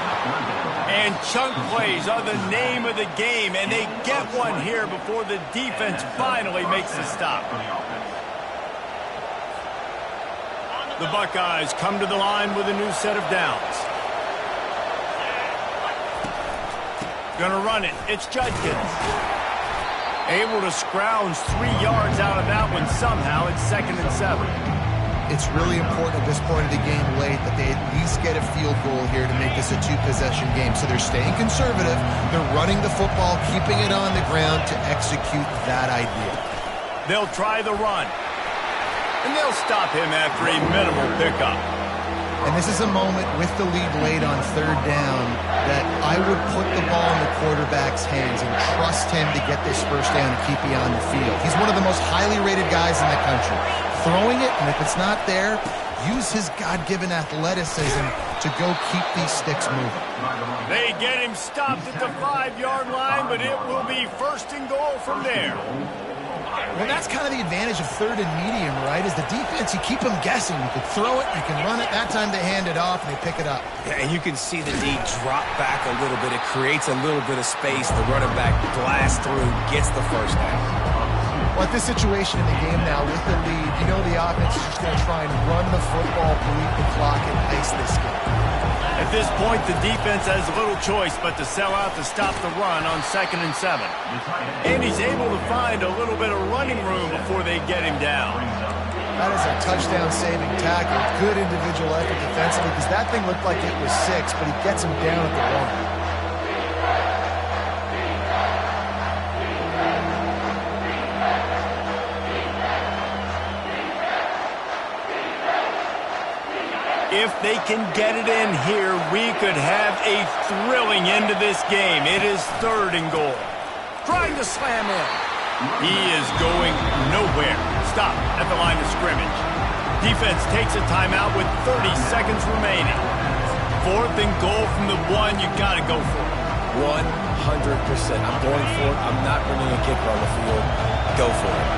And chunk plays are the name of the game, and they get one here before the defense finally makes the stop. The Buckeyes come to the line with a new set of downs. Gonna run it. It's Judkins. Able to scrounge 3 yards out of that one somehow. It's 2nd and 7. It's really important at this point of the game late that they at least get a field goal here to make this a 2-possession game. So they're staying conservative. They're running the football, keeping it on the ground to execute that idea. They'll try the run. And they'll stop him after a minimal pickup. And this is a moment with the lead late on third down that I would put the ball in the quarterback's hands and trust him to get this first down and keep you on the field. He's one of the most highly rated guys in the country. Throwing it, and if it's not there, use his God-given athleticism to go keep these sticks moving. They get him stopped at the 5-yard line, but it will be 1st and goal from there. Well, that's kind of the advantage of third and medium, right? Is the defense, you keep them guessing. You can throw it, you can run it. That time they hand it off and they pick it up. Yeah, and you can see the D drop back a little bit. It creates a little bit of space. The running back blasts through, gets the first down. Well, at this situation in the game now with the lead, you know the offense is just going to try and run the football, bleed the clock, and ice this game. At this point, the defense has little choice but to sell out to stop the run on 2nd and 7. And he's able to find a little bit of running room before they get him down. That is a touchdown-saving tackle. Good individual effort defensively because that thing looked like it was 6, but he gets him down at the 1. If they can get it in here, we could have a thrilling end to this game. It is 3rd and goal. Trying to slam in. He is going nowhere. Stop at the line of scrimmage. Defense takes a timeout with 30 seconds remaining. 4th and goal from the 1. You got to go for it. 100%. I'm going for it. I'm not bringing a kicker on the field. Go for it.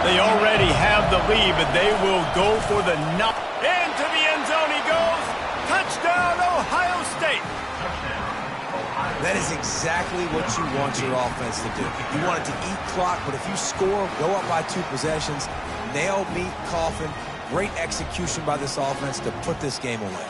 They already have the lead, but they will go for the knock. Into the end zone he goes. Touchdown, Ohio State. That is exactly what you want your offense to do. You want it to eat clock, but if you score, go up by 2 possessions, nail, meet, coffin. Great execution by this offense to put this game away.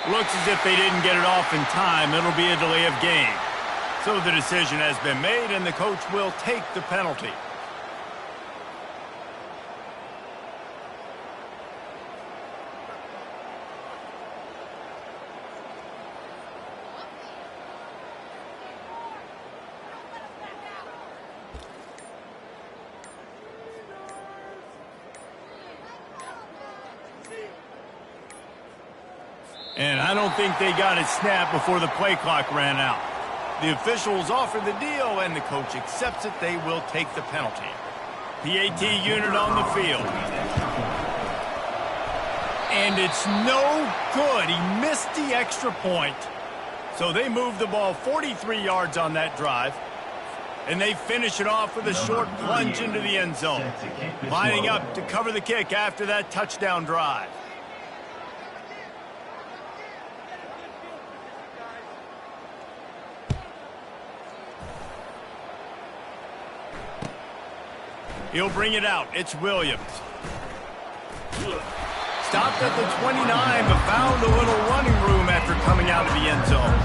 Looks as if they didn't get it off in time. It'll be a delay of game. So the decision has been made, and the coach will take the penalty. And I don't think they got it snapped before the play clock ran out. The officials offered the deal, and the coach accepts it. They will take the penalty. PAT unit on the field. And it's no good. He missed the extra point. So they move the ball 43 yards on that drive. And they finish it off with a short plunge into the end zone. Lining up to cover the kick after that touchdown drive. He'll bring it out. It's Williams. Stopped at the 29, but found a little running room after coming out of the end zone.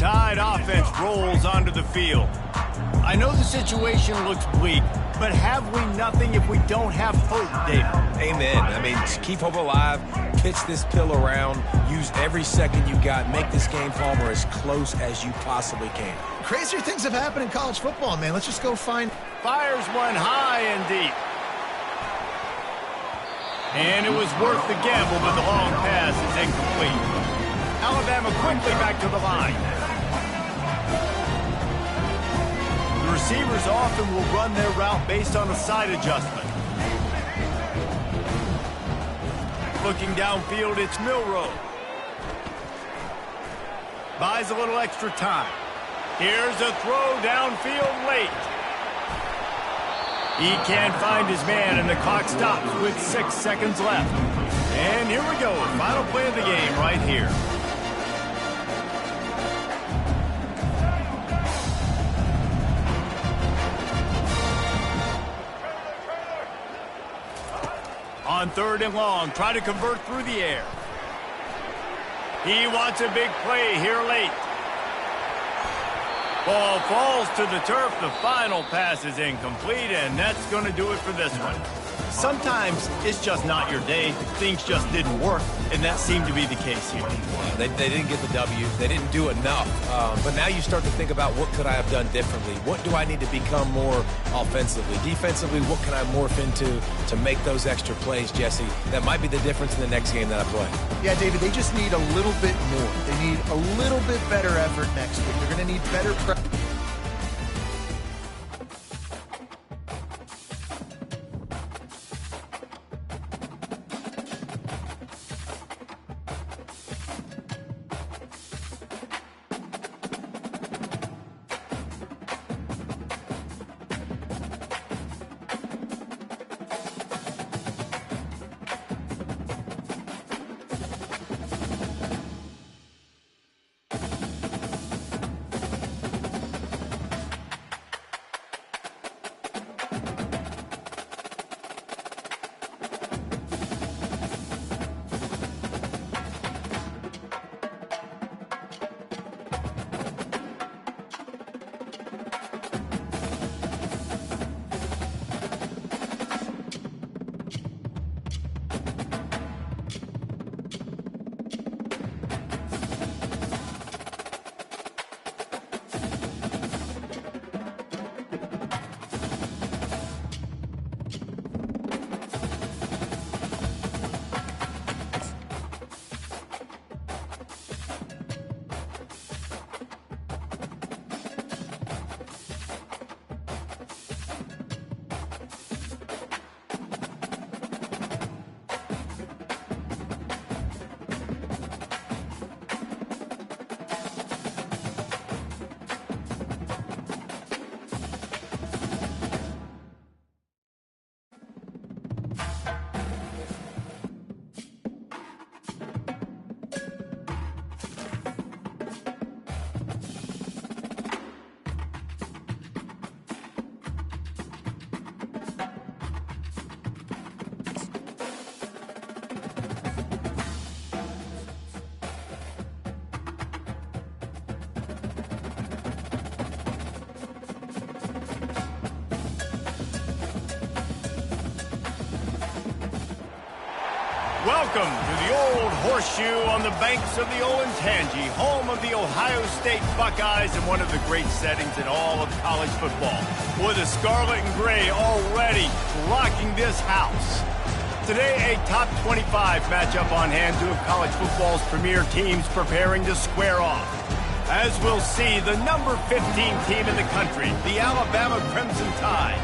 Tide offense rolls onto the field. I know the situation looks bleak, but have we nothing if we don't have hope, David? Amen. I mean, keep hope alive, pitch this pill around, use every second you got, make this game, Palmer, as close as you possibly can. Crazier things have happened in college football, man. Let's just go find... Fires one high and deep. And it was worth the gamble, but the long pass is incomplete. Alabama quickly back to the line. The receivers often will run their route based on a side adjustment. Looking downfield, it's Milroe. Buys a little extra time. Here's a throw downfield late. He can't find his man, and the clock stops with 6 seconds left. And here we go, final play of the game right here. On 3rd and long, try to convert through the air. He wants a big play here late. Ball falls to the turf. The final pass is incomplete, and that's going to do it for this one. Sometimes it's just not your day. Things just didn't work, and that seemed to be the case here. They didn't get the W. They didn't do enough. But now you start to think about, what could I have done differently? What do I need to become more offensively? Defensively, what can I morph into to make those extra plays, Jesse? That might be the difference in the next game that I play. Yeah, David, they just need a little bit more. They need a little bit better effort next week. They're going to need better prep. Welcome to the Old Horseshoe on the banks of the Olentangy, home of the Ohio State Buckeyes and one of the great settings in all of college football. With the scarlet and gray already rocking this house. Today, a top 25 matchup on hand, two of college football's premier teams preparing to square off. As we'll see, the number 15 team in the country, the Alabama Crimson Tide,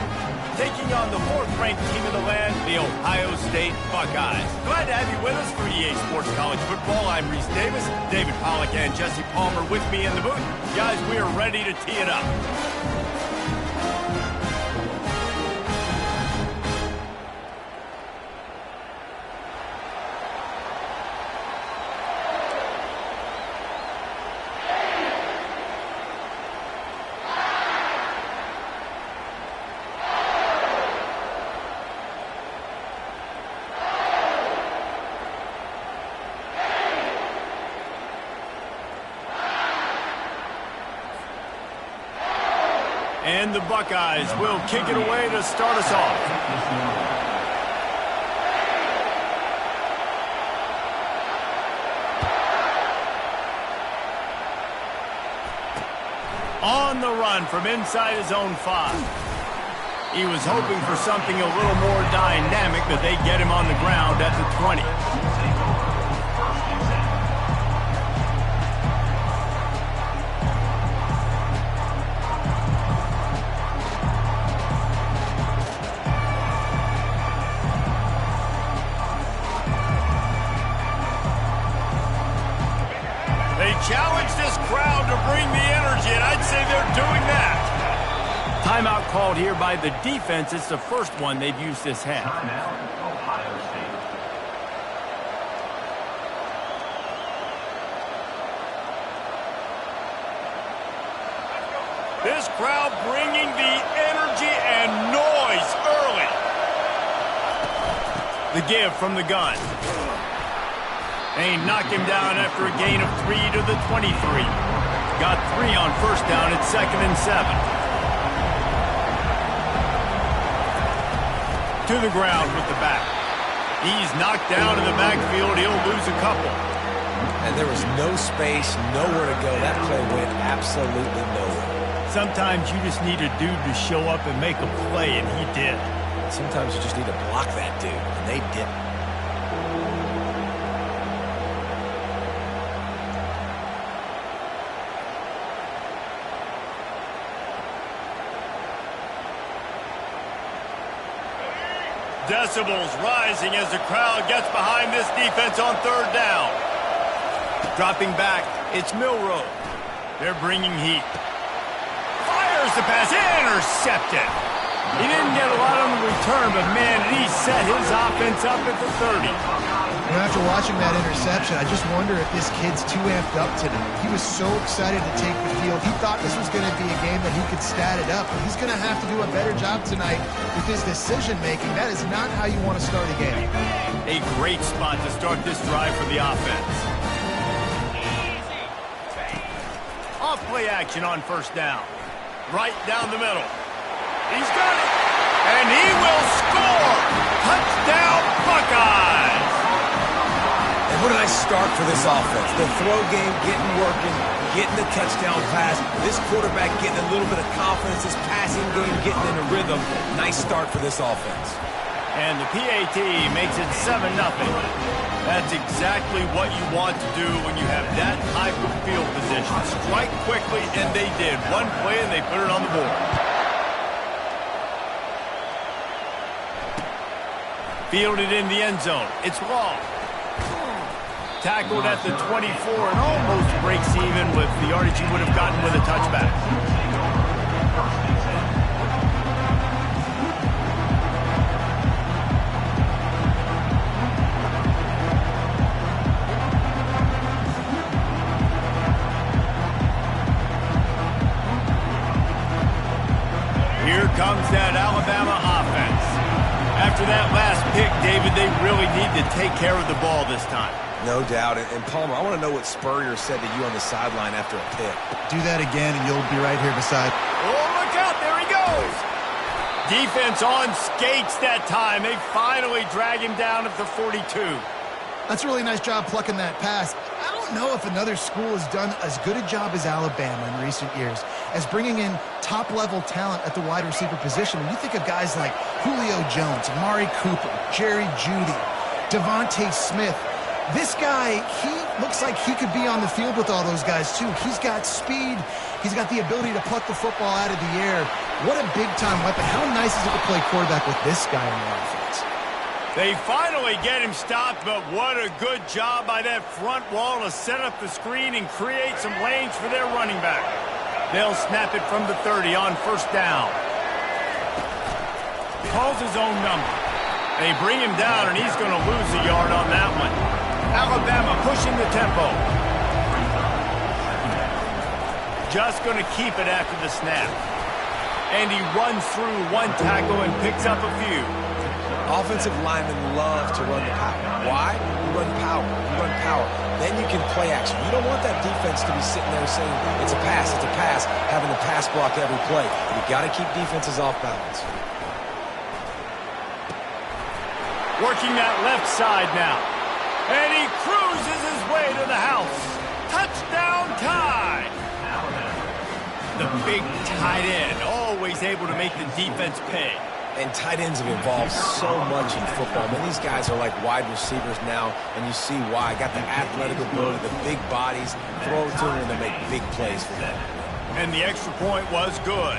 taking on the 4th-ranked team in the land, the Ohio State Buckeyes. Glad to have you with us for EA Sports College Football. I'm Reese Davis, David Pollack and Jesse Palmer with me in the booth. Guys, we are ready to tee it up. And the Buckeyes will kick it away to start us off. On the run from inside his own 5. He was hoping for something a little more dynamic, but they get him on the ground at the 20. Challenge this crowd to bring the energy, and I'd say they're doing that. Timeout called here by the defense. It's the first one they've used this half. Timeout, Ohio State. This crowd bringing the energy and noise early. The give from the gun. They knock him down after a gain of 3 to the 23. Got 3 on first down at 2nd and 7. To the ground with the back. He's knocked down in the backfield. He'll lose a couple. And there was no space, nowhere to go. That play went absolutely nowhere. Sometimes you just need a dude to show up and make a play, and he did. Sometimes you just need to block that dude, and they didn't. Decibels rising as the crowd gets behind this defense on 3rd down. Dropping back, it's Milroe. They're bringing heat. Fires the pass, intercepted. He didn't get a lot on the return, but man, he set his offense up at the 30. And after watching that interception, I just wonder if this kid's too amped up tonight. He was so excited to take the field. He thought this was going to be a game that he could stat it up. But he's going to have to do a better job tonight with his decision-making. That is not how you want to start a game. A great spot to start this drive for the offense. Off play action on 1st down. Right down the middle. He's got it. And he will score. Touchdown, Buckeyes. And what a nice start for this offense. The throw game getting working, getting the touchdown pass. This quarterback getting a little bit of confidence. This passing game getting in a rhythm. Nice start for this offense. And the PAT makes it 7-0. That's exactly what you want to do when you have that type of field position. Strike quickly, and they did. One play, and they put it on the board. Fielded in the end zone. It's long. Tackled at the 24 and almost breaks even with the yardage he would have gotten with a touchback. Here comes that Alabama offense. After that last pick, David, they really need to take care of the ball this time. No doubt. And Palmer, I want to know what Spurrier said to you on the sideline after a pick. Do that again, and you'll be right here beside. Oh, look out. There he goes. Defense on skates that time. They finally drag him down at the 42. That's a really nice job plucking that pass. I don't know if another school has done as good a job as Alabama in recent years as bringing in top-level talent at the wide receiver position. When you think of guys like Julio Jones, Amari Cooper, Jerry Jeudy, Devontae Smith, this guy, he looks like he could be on the field with all those guys, too. He's got speed. He's got the ability to pluck the football out of the air. What a big-time weapon. How nice is it to play quarterback with this guy on the offense? They finally get him stopped, but what a good job by that front wall to set up the screen and create some lanes for their running back. They'll snap it from the 30 on 1st down. Calls his own number. They bring him down, and he's going to lose a yard on that one. Alabama pushing the tempo. Just going to keep it after the snap. And he runs through one tackle and picks up a few. Offensive linemen love to run the power. Why? You run power. You run power. Then you working play action. You don't want that defense to be sitting there saying, it's a pass, having the pass block every play. You got to keep defenses off balance. Working that left side now. And he cruises his way to the house. Touchdown tie. The big tight end, always able to make the defense pay. And tight ends have evolved so much in football. I mean, these guys are like wide receivers now, and you see why. Got the athletic ability, the big bodies, throw it to them, and they make big plays for them. And the extra point was good.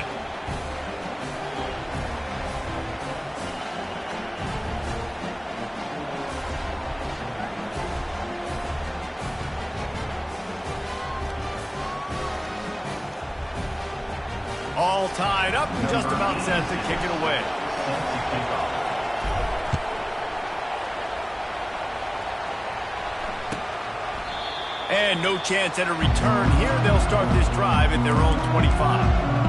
All tied up and just about set to kick it away. And no chance at a return here. They'll start this drive at their own 25.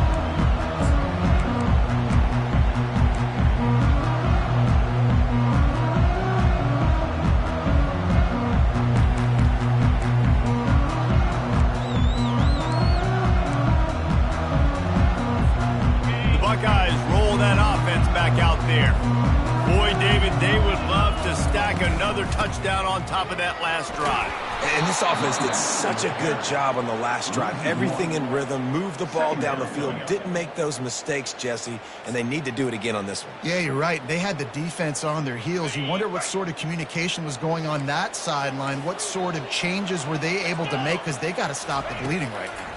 Buckeyes roll that offense back out there. Boy, David, they would love to stack another touchdown on top of that last drive. And this offense did such a good job on the last drive. Everything in rhythm, moved the ball down the field, didn't make those mistakes, Jesse, and they need to do it again on this one. Yeah, you're right. They had the defense on their heels. You wonder what sort of communication was going on that sideline. What sort of changes were they able to make, because they got to stop the bleeding right now.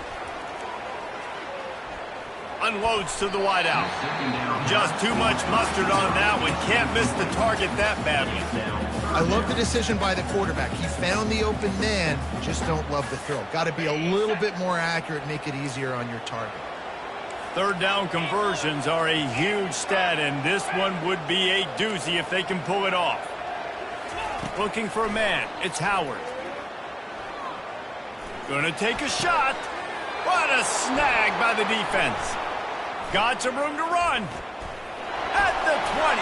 Unloads to the wideout. Just too much mustard on that one. Can't miss the target that badly. I love the decision by the quarterback. He found the open man. Just don't love the throw. Got to be a little bit more accurate, make it easier on your target. Third down conversions are a huge stat, and this one would be a doozy if they can pull it off. Looking for a man. It's Howard. Gonna take a shot. What a snag by the defense. Got some room to run. At the 20.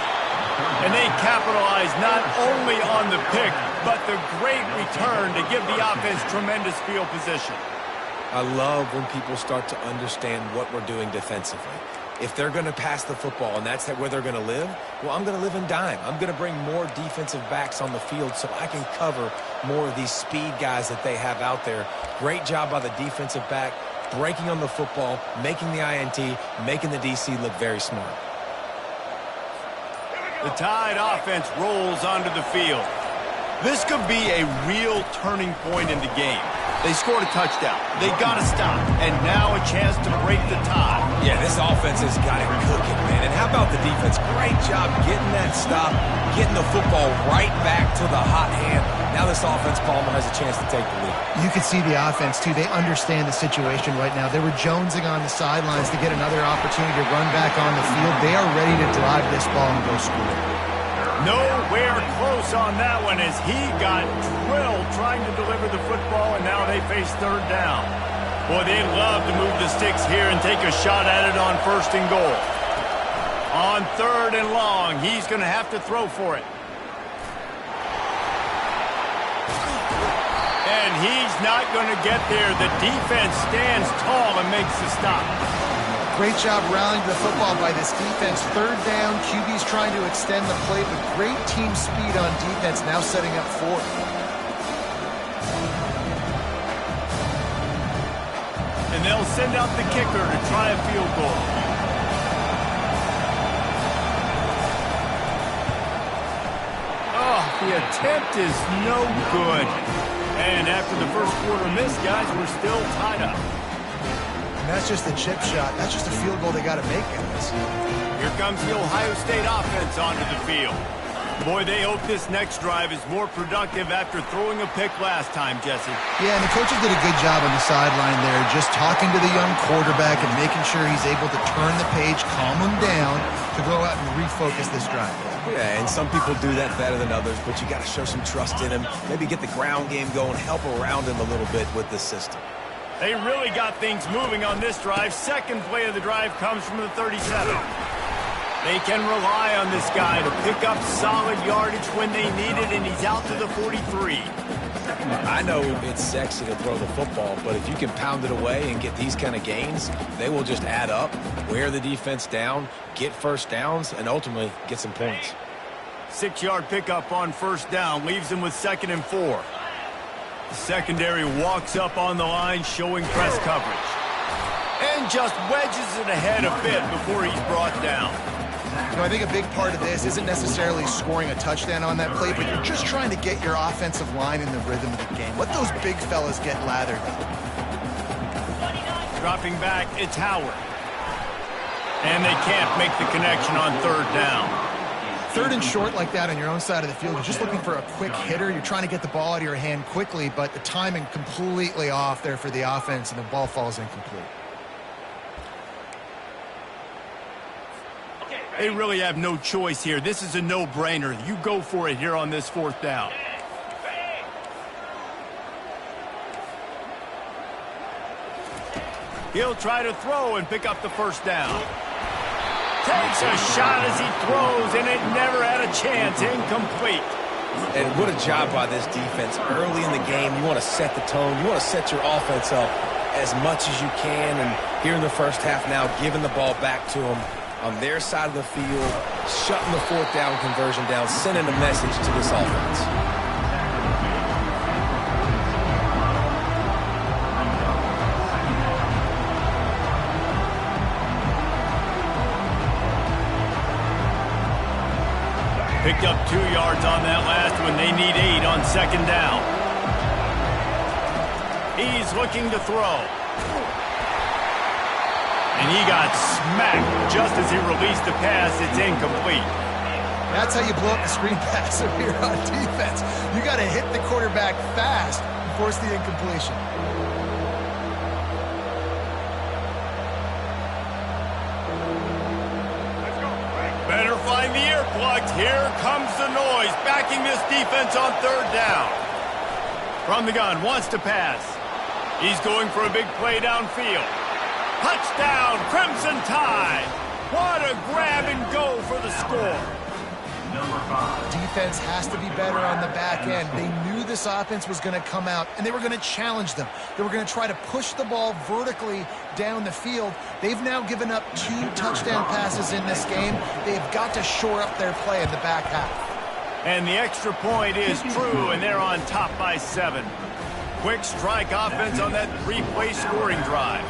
And they capitalize not only on the pick, but the great return to give the offense tremendous field position. I love when people start to understand what we're doing defensively. If they're going to pass the football and that's where they're going to live, well, I'm going to live in dime. I'm going to bring more defensive backs on the field so I can cover more of these speed guys that they have out there. Great job by the defensive back, breaking on the football, making the INT, making the DC look very smart. The Tide offense rolls onto the field. This could be a real turning point in the game. They scored a touchdown. They got to stop. And now a chance to break the tie. Yeah, this offense has got it cooking, man. And how about the defense? Great job getting that stop, getting the football right back to the hot hand. Now this offense, Palmer, has a chance to take the lead. You can see the offense, too. They understand the situation right now. They were jonesing on the sidelines to get another opportunity to run back on the field. They are ready to drive this ball and go score. Nowhere close on that one as he got drilled trying to deliver the football, and now they face third down. Boy, they'd love to move the sticks here and take a shot at it on first and goal. On third and long, he's going to have to throw for it. And he's not going to get there. The defense stands tall and makes the stop. Great job rallying to the football by this defense. Third down, QB's trying to extend the play, but great team speed on defense, now setting up fourth. And they'll send out the kicker to try a field goal. Oh, the attempt is no good. And after the first quarter miss, guys, we're still tied up. And that's just a chip shot. That's just a field goal they got to make in this. Here comes the Ohio State offense onto the field. Boy, they hope this next drive is more productive after throwing a pick last time, Jesse. Yeah, and the coaches did a good job on the sideline there, just talking to the young quarterback and making sure he's able to turn the page, calm him down, to go out and refocus this drive. Yeah, and some people do that better than others, but you got to show some trust in him, maybe get the ground game going, help around him a little bit with this system. They really got things moving on this drive. Second play of the drive comes from the 37. They can rely on this guy to pick up solid yardage when they need it, and he's out to the 43. I know it's sexy to throw the football, but if you can pound it away and get these kind of gains, they will just add up, wear the defense down, get first downs, and ultimately get some points. 6-yard pickup on first down leaves him with 2nd and 4. The secondary walks up on the line, showing press coverage. And just wedges it ahead a bit before he's brought down. You know, I think a big part of this isn't necessarily scoring a touchdown on that play, but you're just trying to get your offensive line in the rhythm of the game. Let those big fellas get lathered up. Dropping back, it's Howard. And they can't make the connection on 3rd down. 3rd and short like that on your own side of the field, you're just looking for a quick hitter. You're trying to get the ball out of your hand quickly, but the timing completely off there for the offense, and the ball falls incomplete. They really have no choice here. This is a no-brainer. You go for it here on this 4th down. He'll try to throw and pick up the 1st down. Takes a shot as he throws, and it never had a chance. Incomplete. And what a job by this defense. Early in the game, you want to set the tone. You want to set your offense up as much as you can. And here in the first half now, giving the ball back to them on their side of the field, shutting the 4th down conversion down, sending a message to this offense. Picked up 2 yards on that last one. They need 8 on 2nd down. He's looking to throw. And he got smacked just as he released the pass. It's incomplete. That's how you blow up the screen pass here on defense. You got to hit the quarterback fast and force the incompletion. Better find the earplugs. Here comes the noise, backing this defense on 3rd down. From the gun, wants to pass. He's going for a big play downfield. Touchdown, Crimson Tide. What a grab and go for the score. Defense has to be better on the back end. They knew this offense was going to come out, and they were going to challenge them. They were going to try to push the ball vertically down the field. They've now given up 2 touchdown passes in this game. They've got to shore up their play in the back half. And the extra point is true, and they're on top by 7. Quick strike offense on that 3-play scoring drive.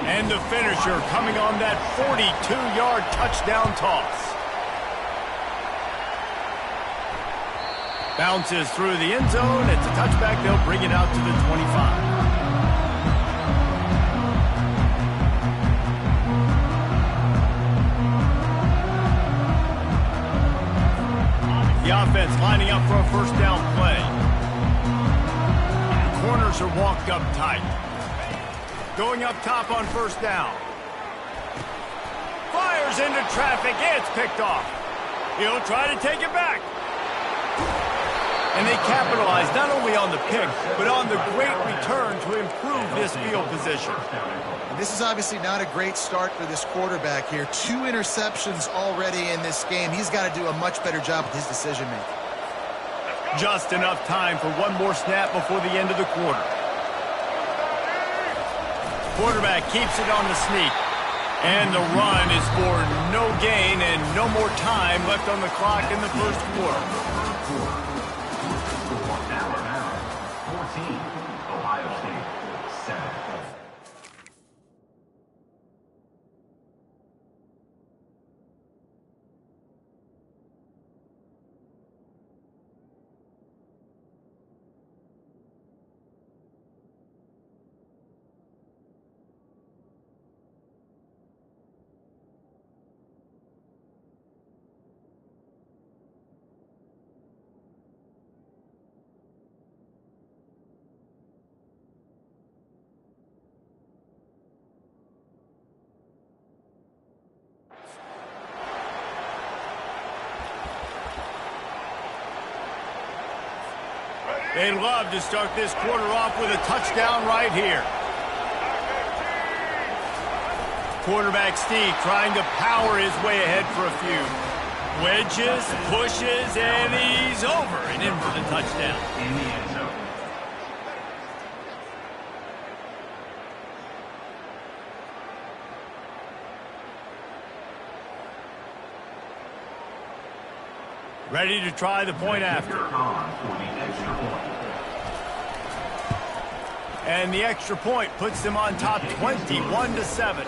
And the finisher coming on that 42-yard touchdown toss. Bounces through the end zone. It's a touchback. They'll bring it out to the 25. The offense lining up for a 1st down play. The corners are walked up tight. Going up top on 1st down. Fires into traffic. It's picked off. He'll try to take it back. And they capitalize not only on the pick, but on the great return to improve this field position. And this is obviously not a great start for this quarterback here. 2 interceptions already in this game. He's got to do a much better job with his decision-making. Just enough time for one more snap before the end of the quarter. Quarterback keeps it on the sneak. And the run is for no gain and no more time left on the clock in the 1st quarter. Alabama, 14. Ohio State, 7. They'd love to start this quarter off with a touchdown right here. Quarterback Steve trying to power his way ahead for a few. Wedges, pushes, and he's over and in for the touchdown. In the end zone. Ready to try the point after. And the extra point puts them on top 21-7.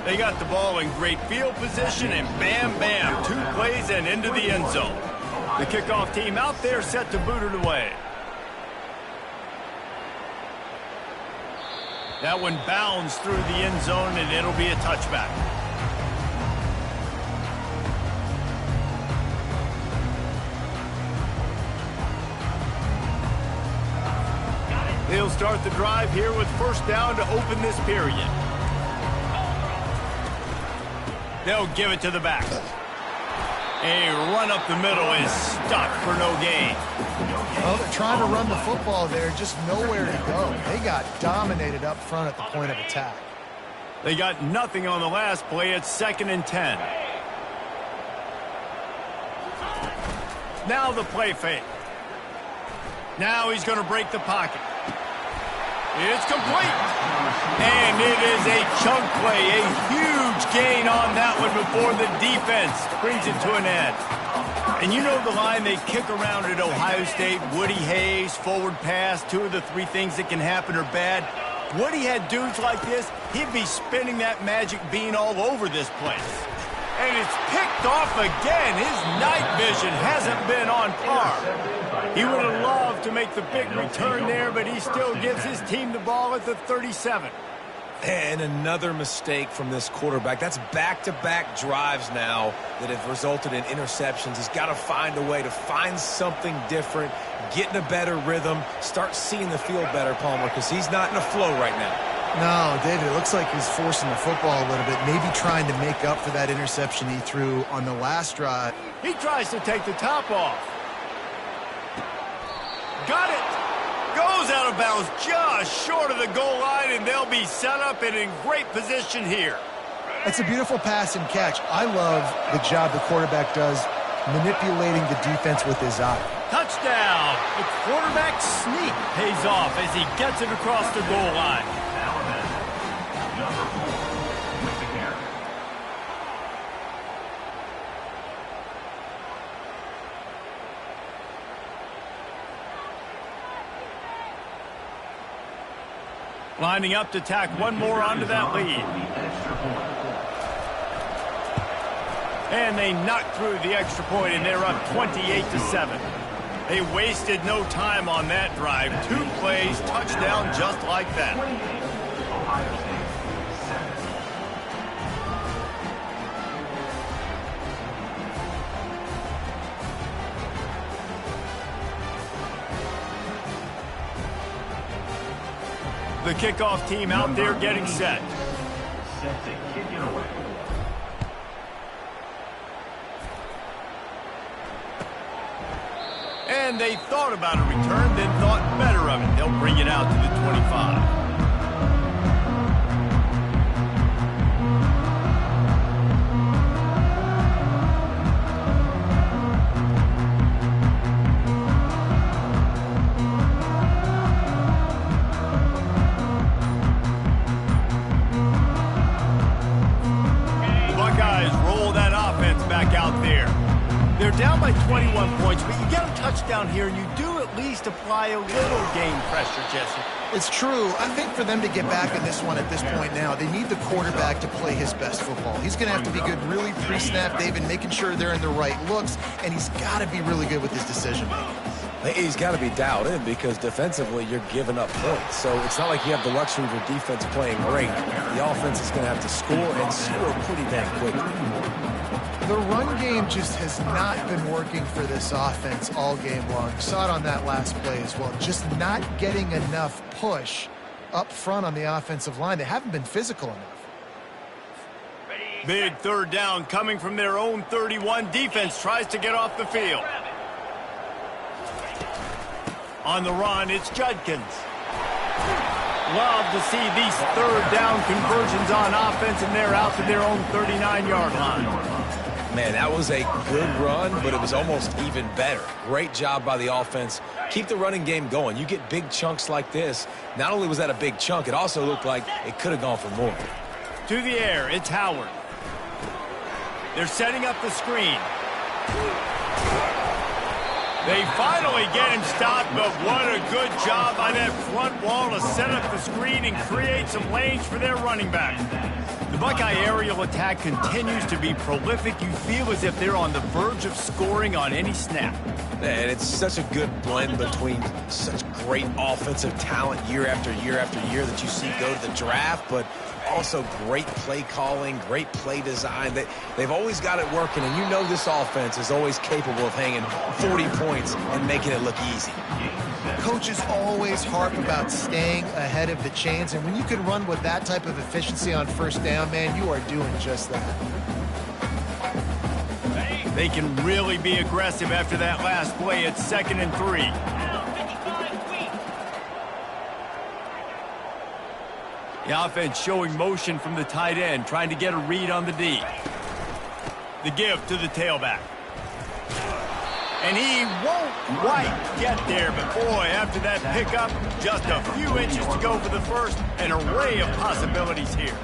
They got the ball in great field position, and bam, bam, 2 plays and into the end zone. The kickoff team out there set to boot it away. That one bounds through the end zone, and it'll be a touchback. They'll start the drive here with first down to open this period. They'll give it to the back. A run up the middle is stuck for no gain. Well, they're trying to run the football there, just nowhere to go. They got dominated up front at the point of attack. They got nothing on the last play. It's 2nd and 10. Now the play fake. Now he's going to break the pocket. It's complete. And it is a chunk play, a huge gain on that one before the defense brings it to an end. And you know the line they kick around at Ohio State, Woody Hayes, forward pass, 2 of the 3 things that can happen are bad. Woody had dudes like this, he'd be spinning that magic bean all over this place. And it's picked off again. His night vision hasn't been on par. He would have loved to make the big return there, but he still gives his team the ball at the 37. And another mistake from this quarterback. That's back-to-back drives now that have resulted in interceptions. He's got to find a way to find something different, get in a better rhythm, start seeing the field better, Palmer, because he's not in a flow right now. No, David, it looks like he's forcing the football a little bit, maybe trying to make up for that interception he threw on the last drive. He tries to take the top off. Got it. Goes out of bounds just short of the goal line, and they'll be set up and in great position here. It's a beautiful pass and catch. I love the job the quarterback does manipulating the defense with his eye. Touchdown. The quarterback sneak pays off as he gets it across the goal line. Number 4 with the carry. Lining up to tack one more onto that lead. And they knock through the extra point, and they're up 28-7. They wasted no time on that drive. 2 plays, touchdown just like that. Ohio State 7. The kickoff team out there getting set. Set to kick it away. And they thought about a return, then thought better of it. They'll bring it out to the 25. They're down by 21 points, but you get a touchdown here, and you do at least apply a little game pressure, Jesse. It's true. I think for them to get back in this one at this point now, they need the quarterback to play his best football. He's going to have to be good really pre-snap, David, making sure they're in the right looks, and he's got to be really good with his decision-making. He's got to be dialed in because defensively you're giving up points. So it's not like you have the luxury of your defense playing great. The offense is going to have to score and score pretty damn quickly. The run game just has not been working for this offense all game long. You saw it on that last play as well. Just not getting enough push up front on the offensive line. They haven't been physical enough. Big third down coming from their own 31. Defense tries to get off the field. On the run, it's Judkins. Love to see these third down conversions on offense, and they're out to their own 39-yard line. Man, that was a good run, but it was almost even better. Great job by the offense. Keep the running game going. You get big chunks like this. Not only was that a big chunk, it also looked like it could have gone for more. To the air, it's Howard. They're setting up the screen. They finally get him stopped, but what a good job by that front wall to set up the screen and create some lanes for their running back. The Buckeye aerial attack continues to be prolific. You feel as if they're on the verge of scoring on any snap. And it's such a good blend between such great offensive talent year after year after year that you see go to the draft, but also great play calling, great play design. They've always got it working, and you know this offense is always capable of hanging 40 points and making it look easy. Coaches always harp about staying ahead of the chains, and when you can run with that type of efficiency on first down, man, you are doing just that. They can really be aggressive after that last play. It's 2nd and 3. The offense showing motion from the tight end, trying to get a read on the D. The give to the tailback. And he won't quite get there, but boy, after that pickup, just a few inches to go for the first. An array of possibilities here.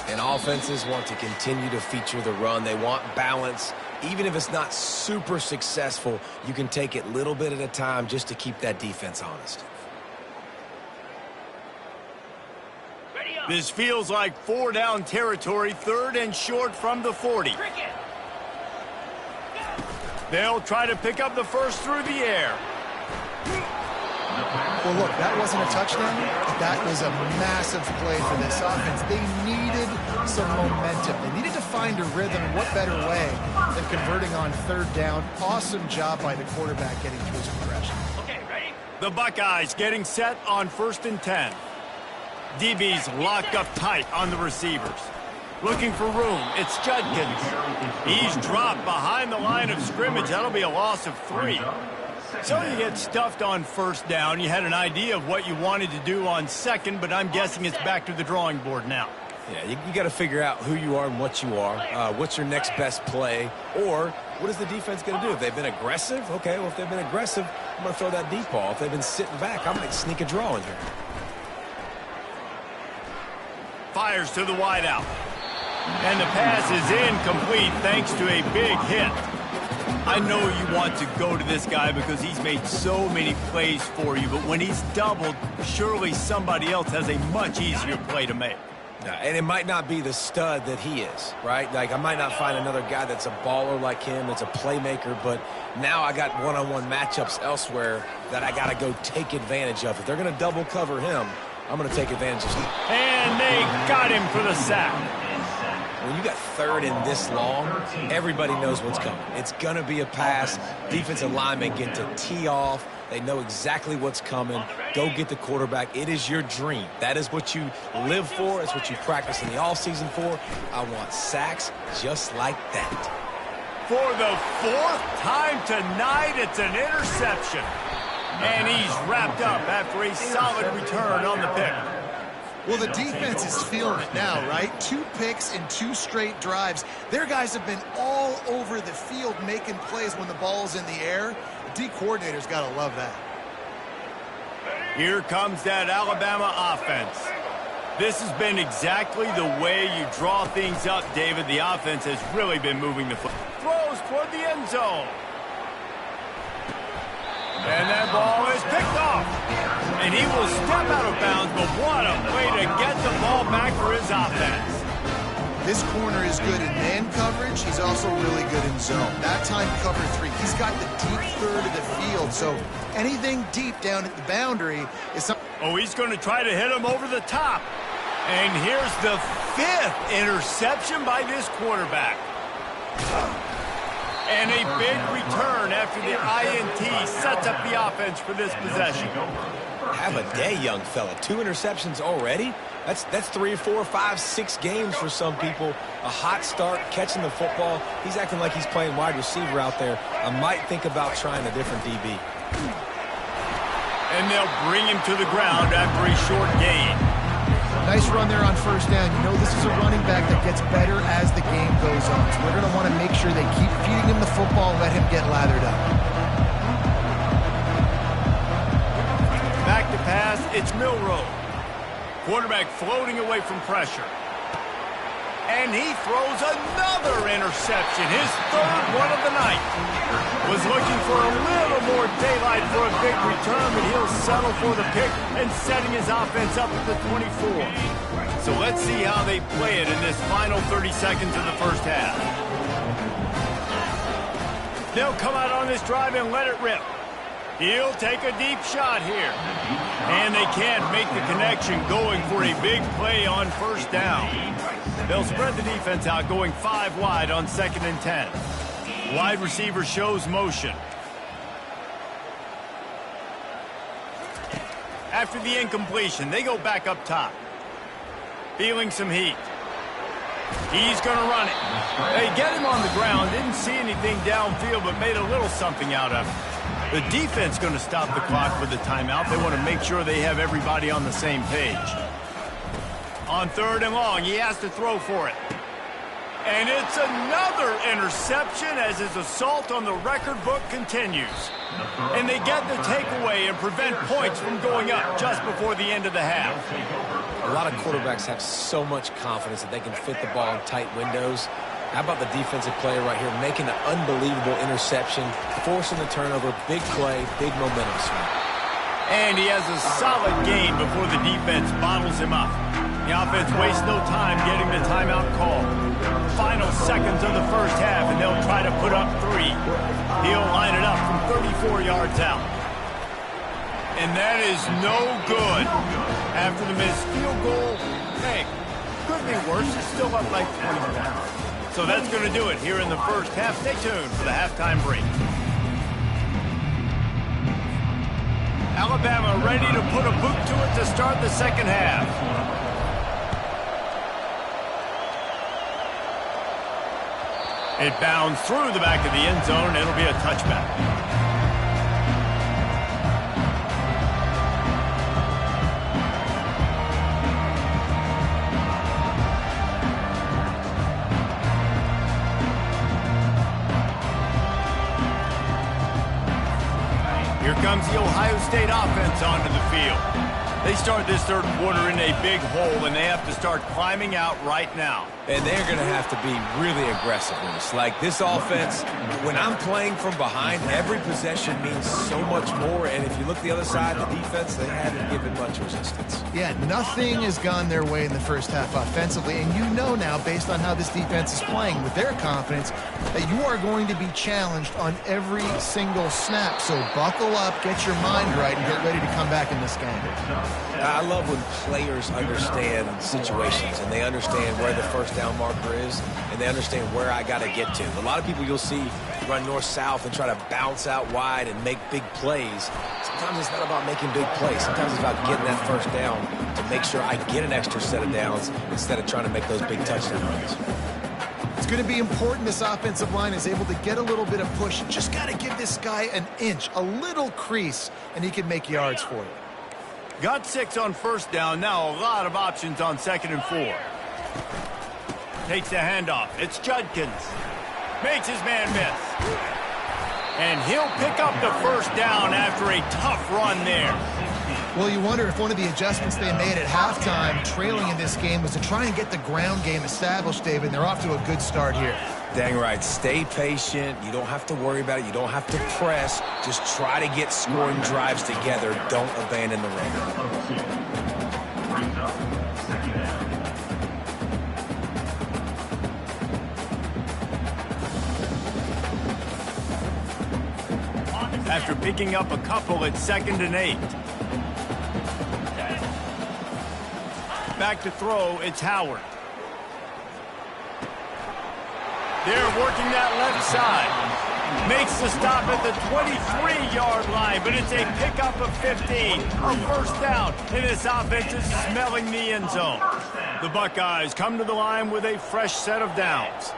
And offenses want to continue to feature the run. They want balance. Even if it's not super successful, you can take it little bit at a time just to keep that defense honest. This feels like 4-down territory, 3rd and short from the 40. They'll try to pick up the first through the air. Well, look, that wasn't a touchdown. That was a massive play for this offense. They needed some momentum. They needed to find a rhythm, and what better way than converting on 3rd down. Awesome job by the quarterback getting through his progression. Okay, ready? The Buckeyes getting set on 1st and 10. DB's locked up tight on the receivers. Looking for room. It's Judkins. He's dropped behind the line of scrimmage. That'll be a loss of 3. So you get stuffed on 1st down. You had an idea of what you wanted to do on 2nd, but I'm guessing it's back to the drawing board now. Yeah, you got to figure out who you are and what you are. What's your next best play? Or what is the defense going to do? If they've been aggressive, okay, well, if they've been aggressive, I'm going to throw that deep ball. If they've been sitting back, I might sneak a draw in here. Fires to the wideout. And the pass is incomplete thanks to a big hit. I know you want to go to this guy because he's made so many plays for you, but when he's doubled, surely somebody else has a much easier play to make. And it might not be the stud that he is, right? Like, I might not find another guy that's a baller like him, that's a playmaker, but now I got one-on-one matchups elsewhere that I got to go take advantage of. If they're going to double cover him, I'm going to take advantage of him. And they got him for the sack. When you got 3rd and this long, everybody knows what's coming. It's going to be a pass. Defensive linemen get to tee off. They know exactly what's coming. Go get the quarterback. It is your dream. That is what you live for. It's what you practice in the offseason for. I want sacks just like that. For the 4th time tonight, it's an interception. And he's wrapped up after a solid return on the pick. Well, the defense is feeling it now, right? 2 picks in 2 straight drives. Their guys have been all over the field making plays when the ball's in the air. The D coordinator's got to love that. Here comes that Alabama offense. This has been exactly the way you draw things up, David. The offense has really been moving the foot. Throws toward the end zone. And that ball is picked off. And he will step out of bounds, but what a way to get the ball back for his offense. This corner is good in man coverage. He's also really good in zone. That time, cover 3. He's got the deep 3rd of the field, so anything deep down at the boundary is something. Oh, he's going to try to hit him over the top. And here's the 5th interception by this quarterback. And a big return after the INT sets up the offense for this possession. Have a day, young fella. 2 interceptions already? That's 3, 4, 5, 6 games for some people. A hot start, catching the football. He's acting like he's playing wide receiver out there. I might think about trying a different DB. And they'll bring him to the ground after a short gain. Nice run there on 1st down. You know, this is a running back that gets better as the game goes on. So they're going to want to make sure they keep feeding him the football and let him get lathered up. Back to pass, it's Milroe. Quarterback floating away from pressure. And he throws another interception, his third one of the night. Was looking for a little more daylight for a big return, but he'll settle for the pick and setting his offense up at the 24. So let's see how they play it in this final 30 seconds of the first half. They'll come out on this drive and let it rip. He'll take a deep shot here. And they can't make the connection, going for a big play on first down. They'll spread the defense out, going 5 wide on 2nd and 10. Wide receiver shows motion. After the incompletion, they go back up top. Feeling some heat. He's going to run it. They get him on the ground. Didn't see anything downfield, but made a little something out of it. The defense going to stop the clock with the timeout. They want to make sure they have everybody on the same page. On 3rd and long, he has to throw for it. And it's another interception as his assault on the record book continues. And they get the takeaway and prevent points from going up just before the end of the half. A lot of quarterbacks have so much confidence that they can fit the ball in tight windows. How about the defensive player right here making an unbelievable interception, forcing the turnover, big play, big momentum swing. And he has a solid gain before the defense bottles him up. The offense wastes no time getting the timeout call. Final seconds of the first half, and they'll try to put up 3. He'll line it up from 34 yards out. And that is no good. After the missed field goal, hey, could be worse. It's still up like 20 points. So that's going to do it here in the first half. Stay tuned for the halftime break. Alabama ready to put a boot to it to start the second half. It bounds through the back of the end zone. It'll be a touchback. Here comes the Ohio State offense onto the field. They start this third quarter in a big hole, and they have to start climbing out right now. And they're going to have to be really aggressive with us. Like this offense, when I'm playing from behind, every possession means so much more. And if you look the other side, the defense, they haven't given much resistance. Yeah, nothing has gone their way in the first half offensively. And you know now, based on how this defense is playing with their confidence, that you are going to be challenged on every single snap. So buckle up, get your mind right, and get ready to come back in this game. I love when players understand situations and they understand where the first down marker is and they understand where I got to get to. A lot of people you'll see run north-south and try to bounce out wide and make big plays. Sometimes it's not about making big plays. Sometimes it's about getting that first down to make sure I get an extra set of downs instead of trying to make those big touchdown runs. It's going to be important this offensive line is able to get a little bit of push. Just got to give this guy an inch, a little crease, and he can make yards for you. Got 6 on first down. Now a lot of options on 2nd and 4. Takes the handoff. It's Judkins. Makes his man miss. And he'll pick up the first down after a tough run there. Well, you wonder if one of the adjustments they made at halftime, trailing in this game, was to try and get the ground game established, David, and they're off to a good start here. Dang right. Stay patient. You don't have to worry about it. You don't have to press. Just try to get scoring drives together. Don't abandon the run. After picking up a couple at 2nd and 8. Back to throw, it's Howard. They're working that left side. Makes the stop at the 23-yard line, but it's a pickup of 15. A first down, and this offense is smelling the end zone. The Buckeyes come to the line with a fresh set of downs.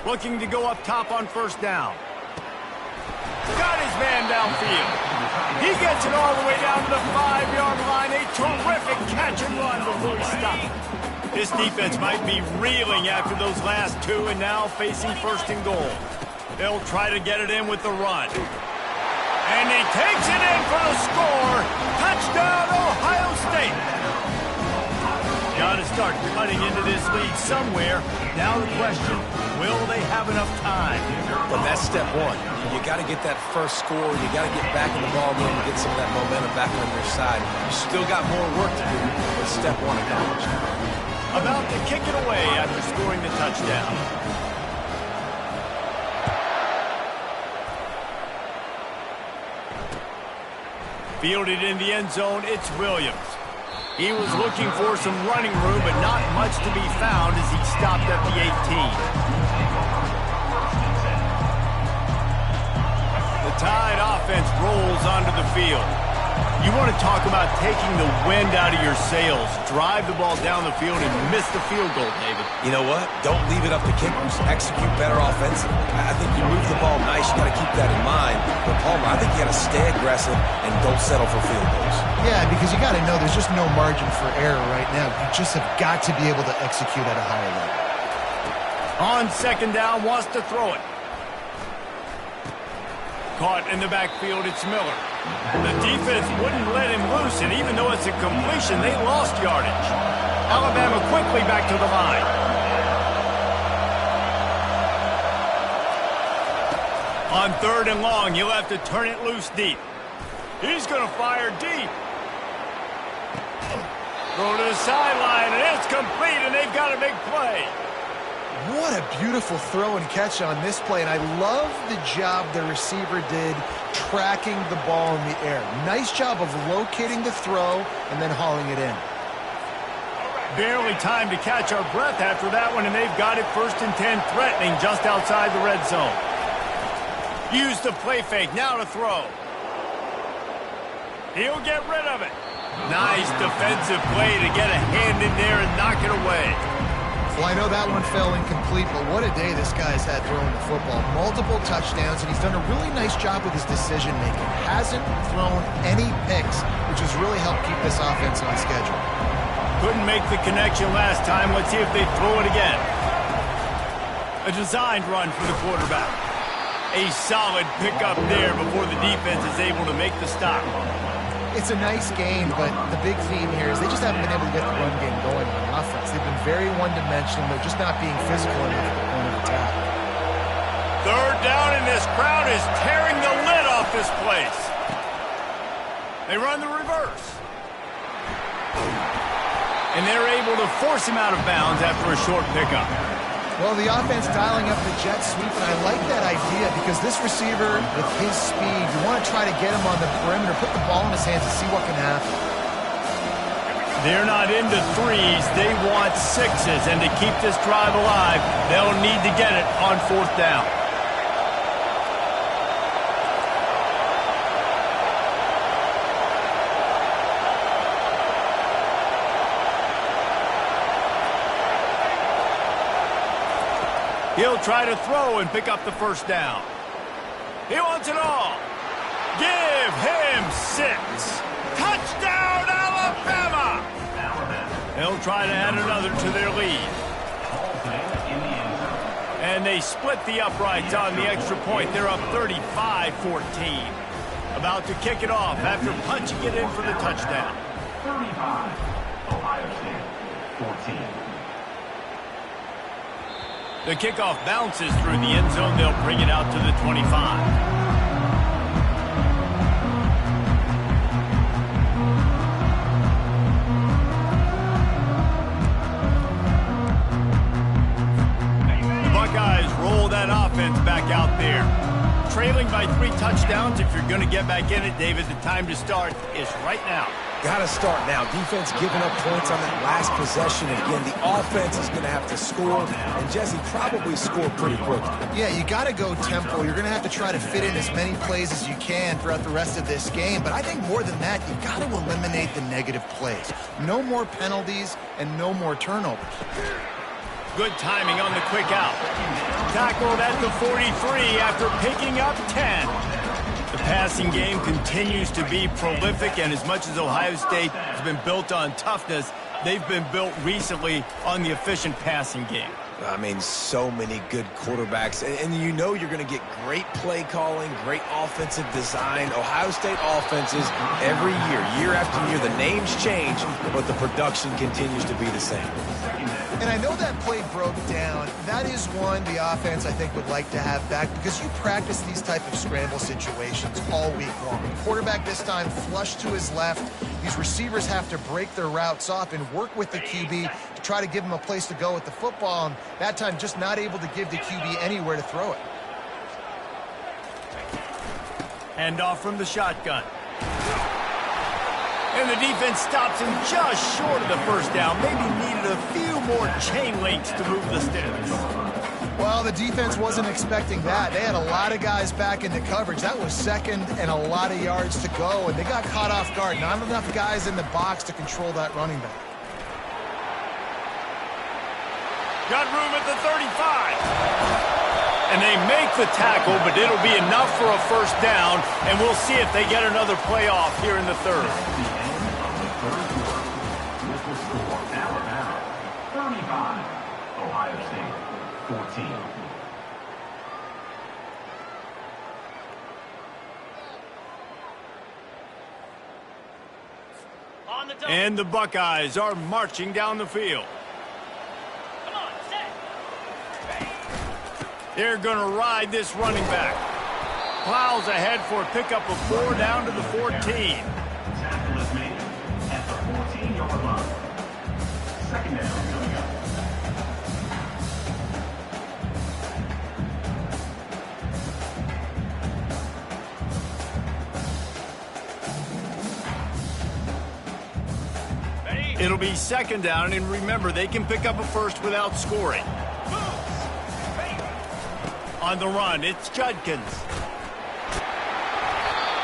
Looking to go up top on first down. Got his man downfield. He gets it all the way down to the 5-yard line. A terrific catch and run before he stopped. This defense might be reeling after those last 2 and now facing 1st and goal. They'll try to get it in with the run. And he takes it in for the score. Touchdown, Ohio State. Got got to start cutting into this lead somewhere. Now the question, will they have enough time? But that's step one. You got to get that first score. You got to get back in the ball game and get some of that momentum back on your side. You still got more work to do, but step one accomplished. About to kick it away after scoring the touchdown. Fielded in the end zone, it's Williams. He was looking for some running room, but not much to be found as he stopped at the 18. The Tide offense rolls onto the field. You want to talk about taking the wind out of your sails. Drive the ball down the field and miss the field goal, David. You know what? Don't leave it up to kickers. Execute better offensively. I think you move the ball nice. You got to keep that in mind. But, Palmer, I think you got to stay aggressive and don't settle for field goals. Yeah, because you got to know there's just no margin for error right now. You just have got to be able to execute at a higher level. On second down, wants to throw it. Caught in the backfield, it's Miller. The defense wouldn't let him loose, and even though it's a completion, they lost yardage. Alabama quickly back to the line. On third and long, you'll have to turn it loose deep. He's going to fire deep. Throw to the sideline, and it's complete, and they've got a big play. What a beautiful throw and catch on this play, and I love the job the receiver did tracking the ball in the air. Nice job of locating the throw and then hauling it in. Barely time to catch our breath after that one, and they've got it 1st and 10, threatening just outside the red zone. Use the play fake, now to throw. He'll get rid of it. Nice defensive play to get a hand in there and knock it away. Well, I know that one fell incomplete, but what a day this guy's had throwing the football. Multiple touchdowns, and he's done a really nice job with his decision-making. Hasn't thrown any picks, which has really helped keep this offense on schedule. Couldn't make the connection last time. Let's see if they throw it again. A designed run for the quarterback. A solid pickup there before the defense is able to make the stop. It's a nice game, but the big theme here is they just haven't been able to get the run game going on offense. They've been very one-dimensional. They're just not being physical enough at the point of attack. Third down, and this crowd is tearing the lid off this place. They run the reverse. And they're able to force him out of bounds after a short pickup. Well, the offense dialing up the jet sweep, and I like that idea because this receiver, with his speed, you want to try to get him on the perimeter, put the ball in his hands and see what can happen. They're not into threes. They want sixes, and to keep this drive alive, they'll need to get it on 4th down. He'll try to throw and pick up the 1st down. He wants it all. Give him 6. Touchdown, Alabama! They'll try to add another to their lead. And they split the uprights on the extra point. They're up 35-14. About to kick it off after punching it in for the touchdown. 35, Ohio State, 14. The kickoff bounces through the end zone. They'll bring it out to the 25. Buckeyes roll that offense back out there. Trailing by 3 touchdowns. If you're going to get back in it, David, the time to start is right now. Got to start now. Defense giving up points on that last possession. Again, the offense is going to have to score, and Jesse probably scored pretty quickly. Yeah, you got to go tempo. You're going to have to try to fit in as many plays as you can throughout the rest of this game. But I think more than that, you got to eliminate the negative plays. No more penalties and no more turnovers. Good timing on the quick out. Tackled at the 43 after picking up 10. The passing game continues to be prolific, and as much as Ohio State has been built on toughness, they've been built recently on the efficient passing game. I mean, so many good quarterbacks. And you know you're going to get great play calling, great offensive design. Ohio State offenses every year after year, the names change, but the production continues to be the same. And I know that play broke down. That is one the offense, I think, would like to have back because you practice these type of scramble situations all week long. The quarterback this time flushed to his left. These receivers have to break their routes off and work with the QB to try to give him a place to go with the football. And that time, just not able to give the QB anywhere to throw it. Hand off from the shotgun. And the defense stops him just short of the first down. Maybe needed a few more chain links to move the sticks. Well, the defense wasn't expecting that. They had a lot of guys back into coverage. That was second and a lot of yards to go, and they got caught off guard. Not enough guys in the box to control that running back. Got room at the 35. And they make the tackle, but it'll be enough for a first down, and we'll see if they get another playoff here in the third. Alabama 35, Ohio State 14. And the Buckeyes are marching down the field. They're going to ride this running back. Plows ahead for a pickup of 4 down to the 14. Tackle is made at the 14-yard line. Second down coming up. It'll be second down, and remember, they can pick up a first without scoring. On the run, it's Judkins.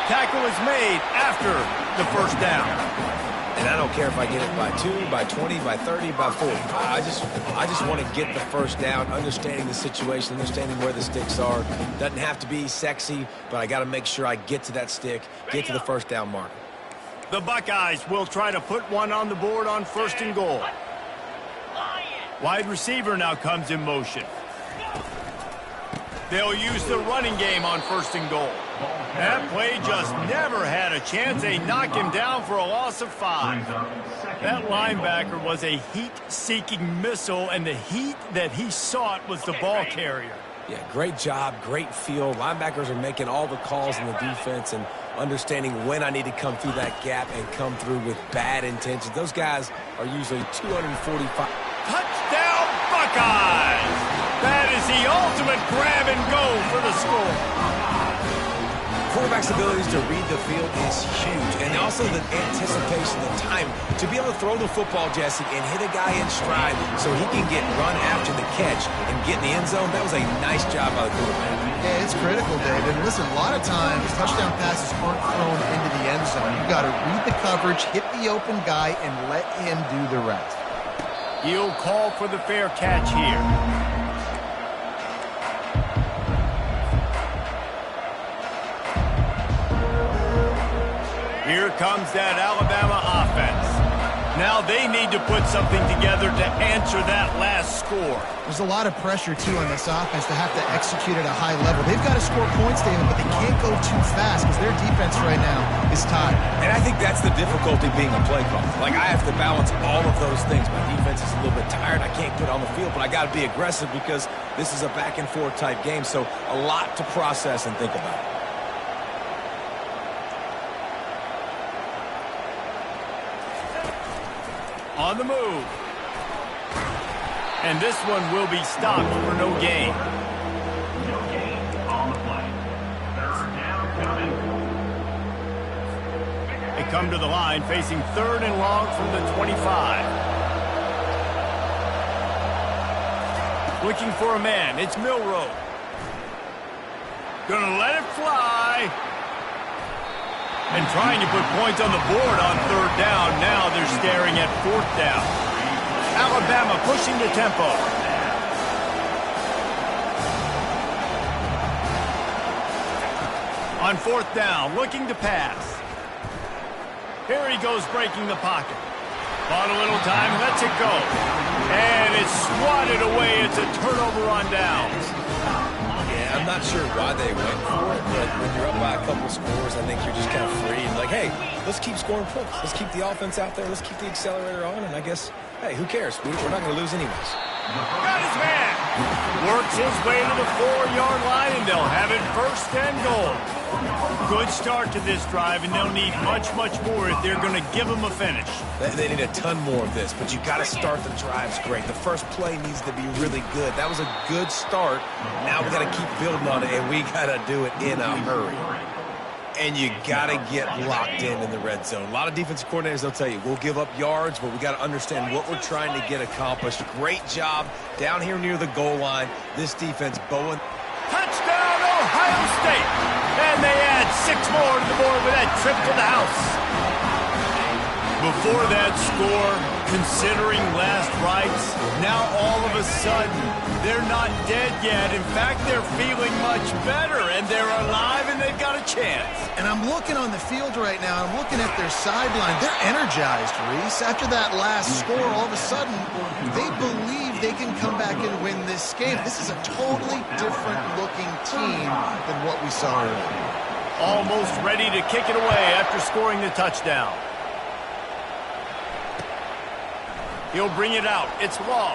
Tackle is made after the first down. And I don't care if I get it by 2, by 20, by 30, by 40. I just want to get the first down, understanding the situation, understanding where the sticks are. Doesn't have to be sexy, but I got to make sure I get to that stick, get to the first down mark. The Buckeyes will try to put one on the board on first and goal. Wide receiver now comes in motion. They'll use the running game on first and goal. That play just never had a chance. They knock him down for a loss of 5. That linebacker was a heat-seeking missile, and the heat that he sought was the ball carrier. Yeah, great job, great feel. Linebackers are making all the calls in the defense and understanding when I need to come through that gap and come through with bad intentions. Those guys are usually 245. Touchdown, Buckeyes! That is the ultimate grab and go for the score. Quarterback's abilities to read the field is huge, and also the anticipation, the time to be able to throw the football, Jesse, and hit a guy in stride so he can get run after the catch and get in the end zone. That was a nice job by the quarterback. Yeah, it's critical, David. Listen, a lot of times touchdown passes aren't thrown into the end zone. You've got to read the coverage, hit the open guy, and let him do the rest. He'll call for the fair catch here. Here comes that Alabama offense. Now they need to put something together to answer that last score. There's a lot of pressure, too, on this offense to have to execute at a high level. They've got to score points, David, but they can't go too fast because their defense right now is tied. And I think that's the difficulty being a play caller. Like, I have to balance all of those things. My defense is a little bit tired. I can't put it on the field, but I got to be aggressive because this is a back-and-forth type game, so a lot to process and think about. On the move. And this one will be stopped for no gain. No gain on the play. Third down coming. They come to the line facing third and long from the 25. Looking for a man. It's Milroe. Gonna let it fly. And trying to put points on the board on third down. Now they're staring at fourth down. Alabama pushing the tempo. On fourth down, looking to pass. Here he goes breaking the pocket. Bought a little time, lets it go. And it's swatted away. It's a turnover on downs. Yeah, I'm not sure why they went for it, but when you're up by a couple scores, I think you're just kind of free. And like, hey, let's keep scoring points. Let's keep the offense out there. Let's keep the accelerator on. And I guess, hey, who cares? We're not going to lose anyways. Got his man. Works his way to the 4-yard line, and they'll have it first and goal. Good start to this drive, and they'll need much, much more if they're going to give them a finish. They need a ton more of this, but you got to start the drives great. The first play needs to be really good. That was a good start. Now we got to keep building on it, and we got to do it in a hurry. And you got to get locked in the red zone. A lot of defensive coordinators, they'll tell you, we'll give up yards, but we got to understand what we're trying to get accomplished. Great job down here near the goal line. This defense, Bowen. Touchdown, Ohio State. And they add 6 more to the board with that trip to the house. Before that score, considering last rites, now all of a sudden, they're not dead yet. In fact, they're feeling much better, and they're alive, and they've got a chance. And I'm looking on the field right now. I'm looking at their sideline. They're energized, Reese. After that last score, all of a sudden, they believe they can come back and win this game. This is a totally different-looking team than what we saw earlier. Almost ready to kick it away after scoring the touchdown. He'll bring it out. It's long.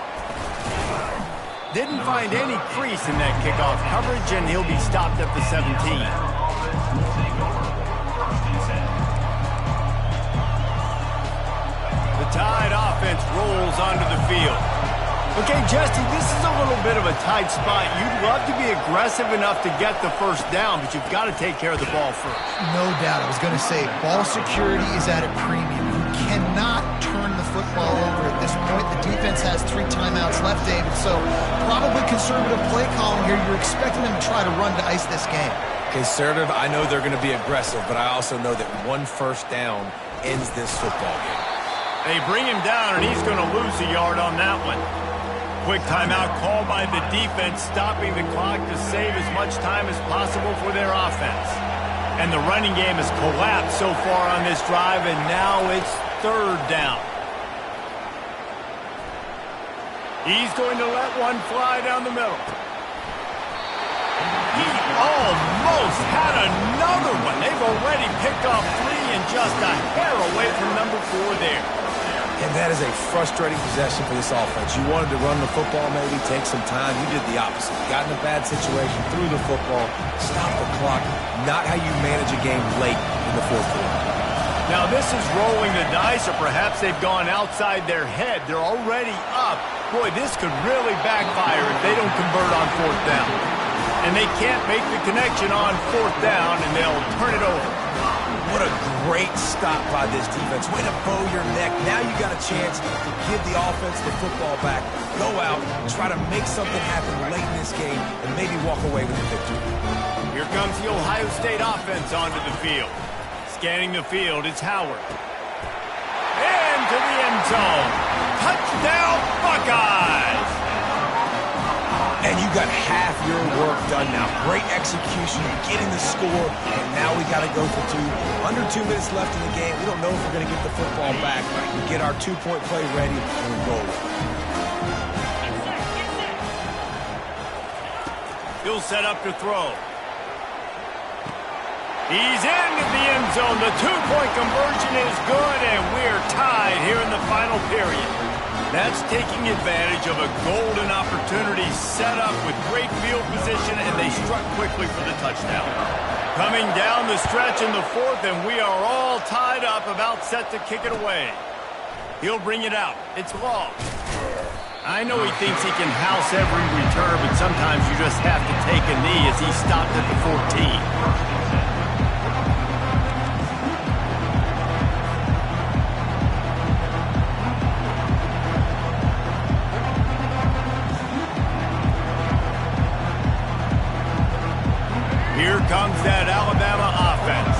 Didn't find any crease in that kickoff coverage, and he'll be stopped at the 17. The Tide offense rolls onto the field. Okay, Jesse, this is a little bit of a tight spot. You'd love to be aggressive enough to get the first down, but you've got to take care of the ball first. No doubt. I was going to say, ball security is at a premium. You cannot turn the football over at this point. The defense has 3 timeouts left, David, so probably conservative play calling here. You're expecting them to try to run to ice this game. Conservative, I know they're going to be aggressive, but I also know that 1 first down ends this football game. They bring him down, and he's going to lose a yard on that one. Quick timeout called by the defense, stopping the clock to save as much time as possible for their offense. And the running game has collapsed so far on this drive, and now it's 3rd down. He's going to let one fly down the middle. He almost had another one. They've already picked off 3 and just a hair away from number 4 there. And that is a frustrating possession for this offense. You wanted to run the football, maybe take some time. You did the opposite. Got in a bad situation, threw the football, stopped the clock. Not how you manage a game late in the 4th quarter. Now this is rolling the dice, or perhaps they've gone outside their head. They're already up. Boy, this could really backfire if they don't convert on 4th down. And they can't make the connection on 4th down, and they'll turn it over. What a great stop by this defense. Way to bow your neck. Now you got a chance to give the offense the football back, go out, try to make something happen late in this game, and maybe walk away with the victory. Here comes the Ohio State offense onto the field. Scanning the field, it's Howard. Into the end zone. Touchdown, Buckeyes! And you got half your work done now. Great execution, getting the score, and now we got to go for 2. Under 2 minutes left in the game. We don't know if we're going to get the football back. We get our 2-point play ready, and we roll it. He'll set up to throw. He's into the end zone. The 2-point conversion is good, and we're tied here in the final period. That's taking advantage of a golden opportunity set up with great field position, and they struck quickly for the touchdown. Coming down the stretch in the 4th, and we are all tied up, about set to kick it away. He'll bring it out. It's long. I know he thinks he can house every return, but sometimes you just have to take a knee as he stopped at the 14. Here comes that Alabama offense.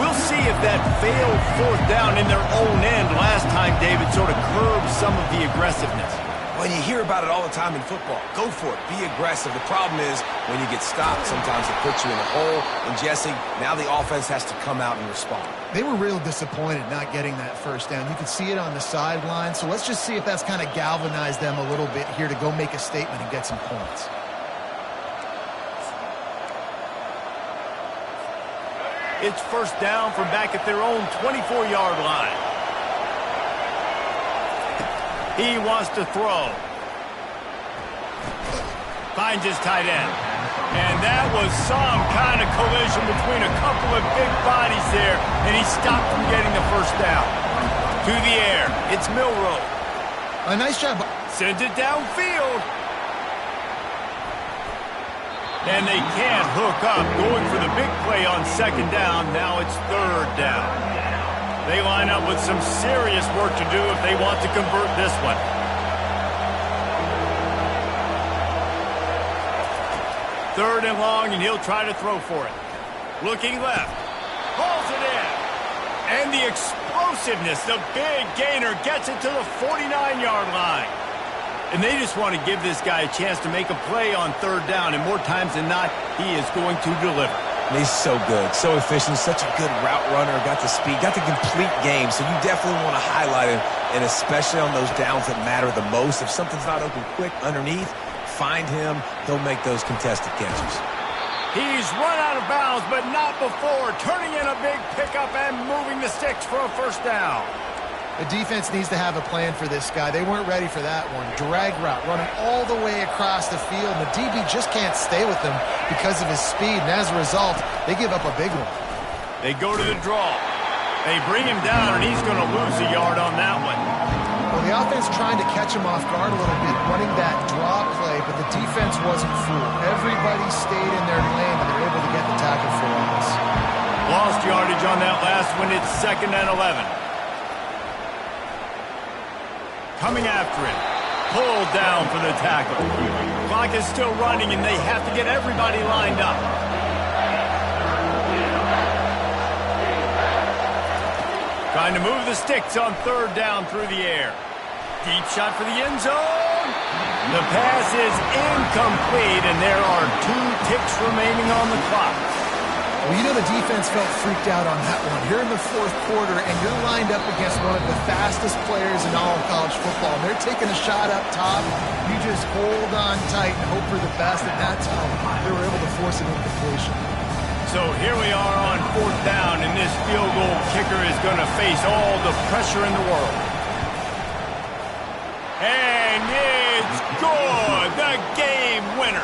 We'll see if that failed 4th down in their own end last time, David, sort of curbed some of the aggressiveness. Well, you hear about it all the time in football. Go for it. Be aggressive. The problem is when you get stopped, sometimes it puts you in a hole. And, Jesse, now the offense has to come out and respond. They were real disappointed not getting that first down. You could see it on the sideline. So let's just see if that's kind of galvanized them a little bit here to go make a statement and get some points. It's first down from back at their own 24-yard line. He wants to throw. Finds his tight end. And that was some kind of collision between a couple of big bodies there, and he stopped from getting the first down. To the air. It's Milroe. A nice job. Sends it downfield. And they can't hook up, going for the big play on second down. Now it's third down. They line up with some serious work to do if they want to convert this one. Third and long, and he'll try to throw for it. Looking left. Hauls it in. And the explosiveness, the big gainer, gets it to the 49-yard line. And they just want to give this guy a chance to make a play on third down, and more times than not, he is going to deliver. And he's so good, so efficient, such a good route runner, got the speed, got the complete game, so you definitely want to highlight him, and especially on those downs that matter the most. If something's not open quick underneath, find him, he'll make those contested catches. He's run out of bounds, but not before, turning in a big pickup and moving the sticks for a first down. The defense needs to have a plan for this guy. They weren't ready for that one. Drag route, running all the way across the field, and the DB just can't stay with him because of his speed, and as a result, they give up a big one. They go to the draw. They bring him down, and he's going to lose a yard on that one. Well, the offense trying to catch him off guard a little bit, running that draw play, but the defense wasn't fooled. Everybody stayed in their lane, and they're able to get the tackle for us. Lost yardage on that last one. It's 2nd and 11. Coming after it. Pulled down for the tackle. Clock is still running, and they have to get everybody lined up. Trying to move the sticks on third down through the air. Deep shot for the end zone. The pass is incomplete, and there are 2 ticks remaining on the clock. Well, you know the defense felt freaked out on that one. You're in the fourth quarter, and you're lined up against one of the fastest players in all of college football. And they're taking a shot up top. You just hold on tight and hope for the best. And that's how they were able to force an incompletion. So here we are on 4th down, and this field goal kicker is going to face all the pressure in the world. And it's good! The game winner!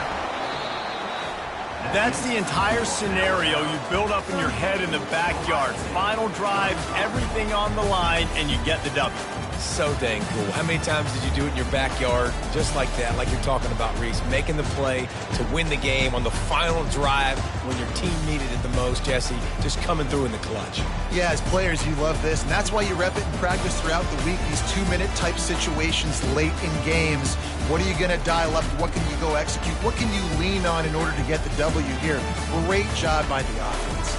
That's the entire scenario you build up in your head in the backyard. Final drive, everything on the line, and you get the W. So dang cool. How many times did you do it in your backyard just like that, like you're talking about, Reese, making the play to win the game on the final drive when your team needed it the most, Jesse, just coming through in the clutch. Yeah, as players, you love this, and that's why you rep it and practice throughout the week, these 2-minute type situations late in games. What are you going to dial up? What can you go execute? What can you lean on in order to get the W here? Great job by the offense.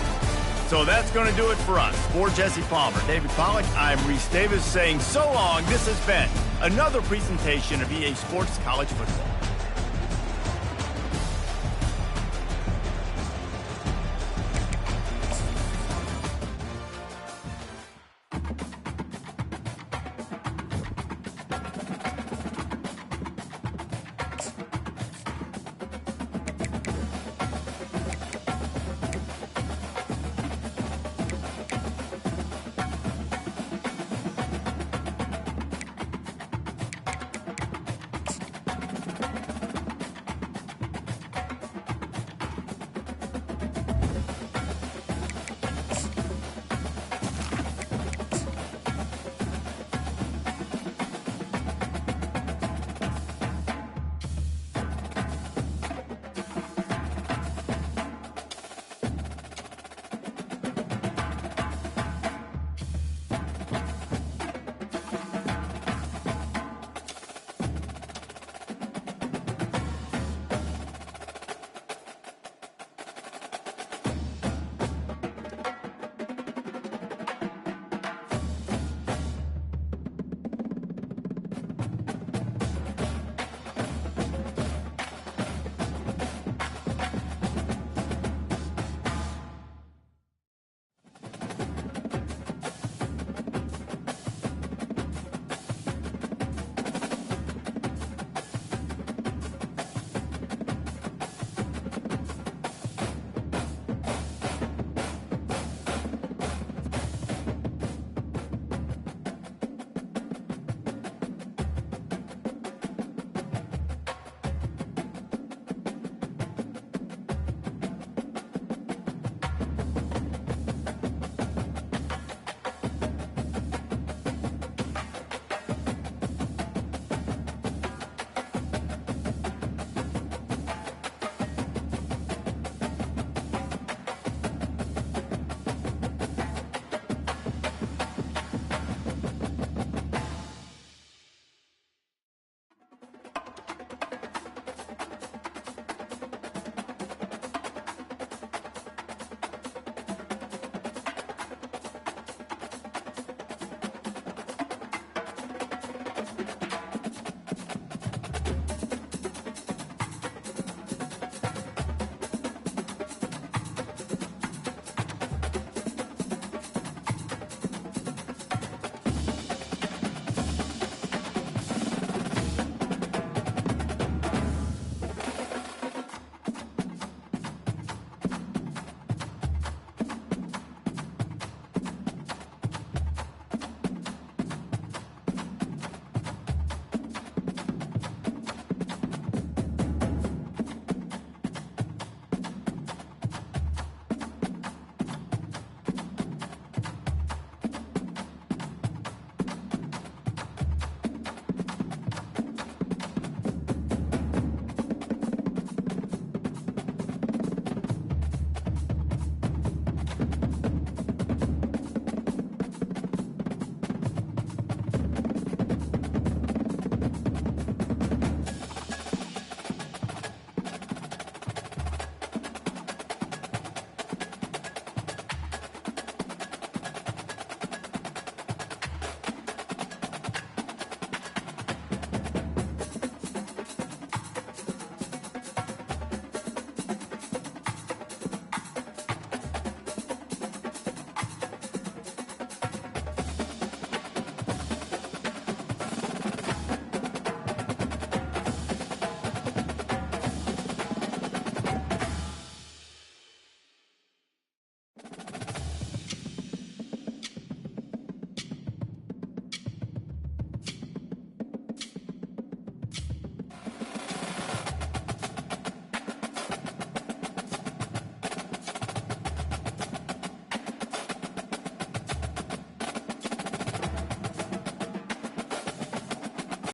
So that's going to do it for us. For Jesse Palmer, David Pollack, I'm Reese Davis saying so long. This has been another presentation of EA Sports College Football.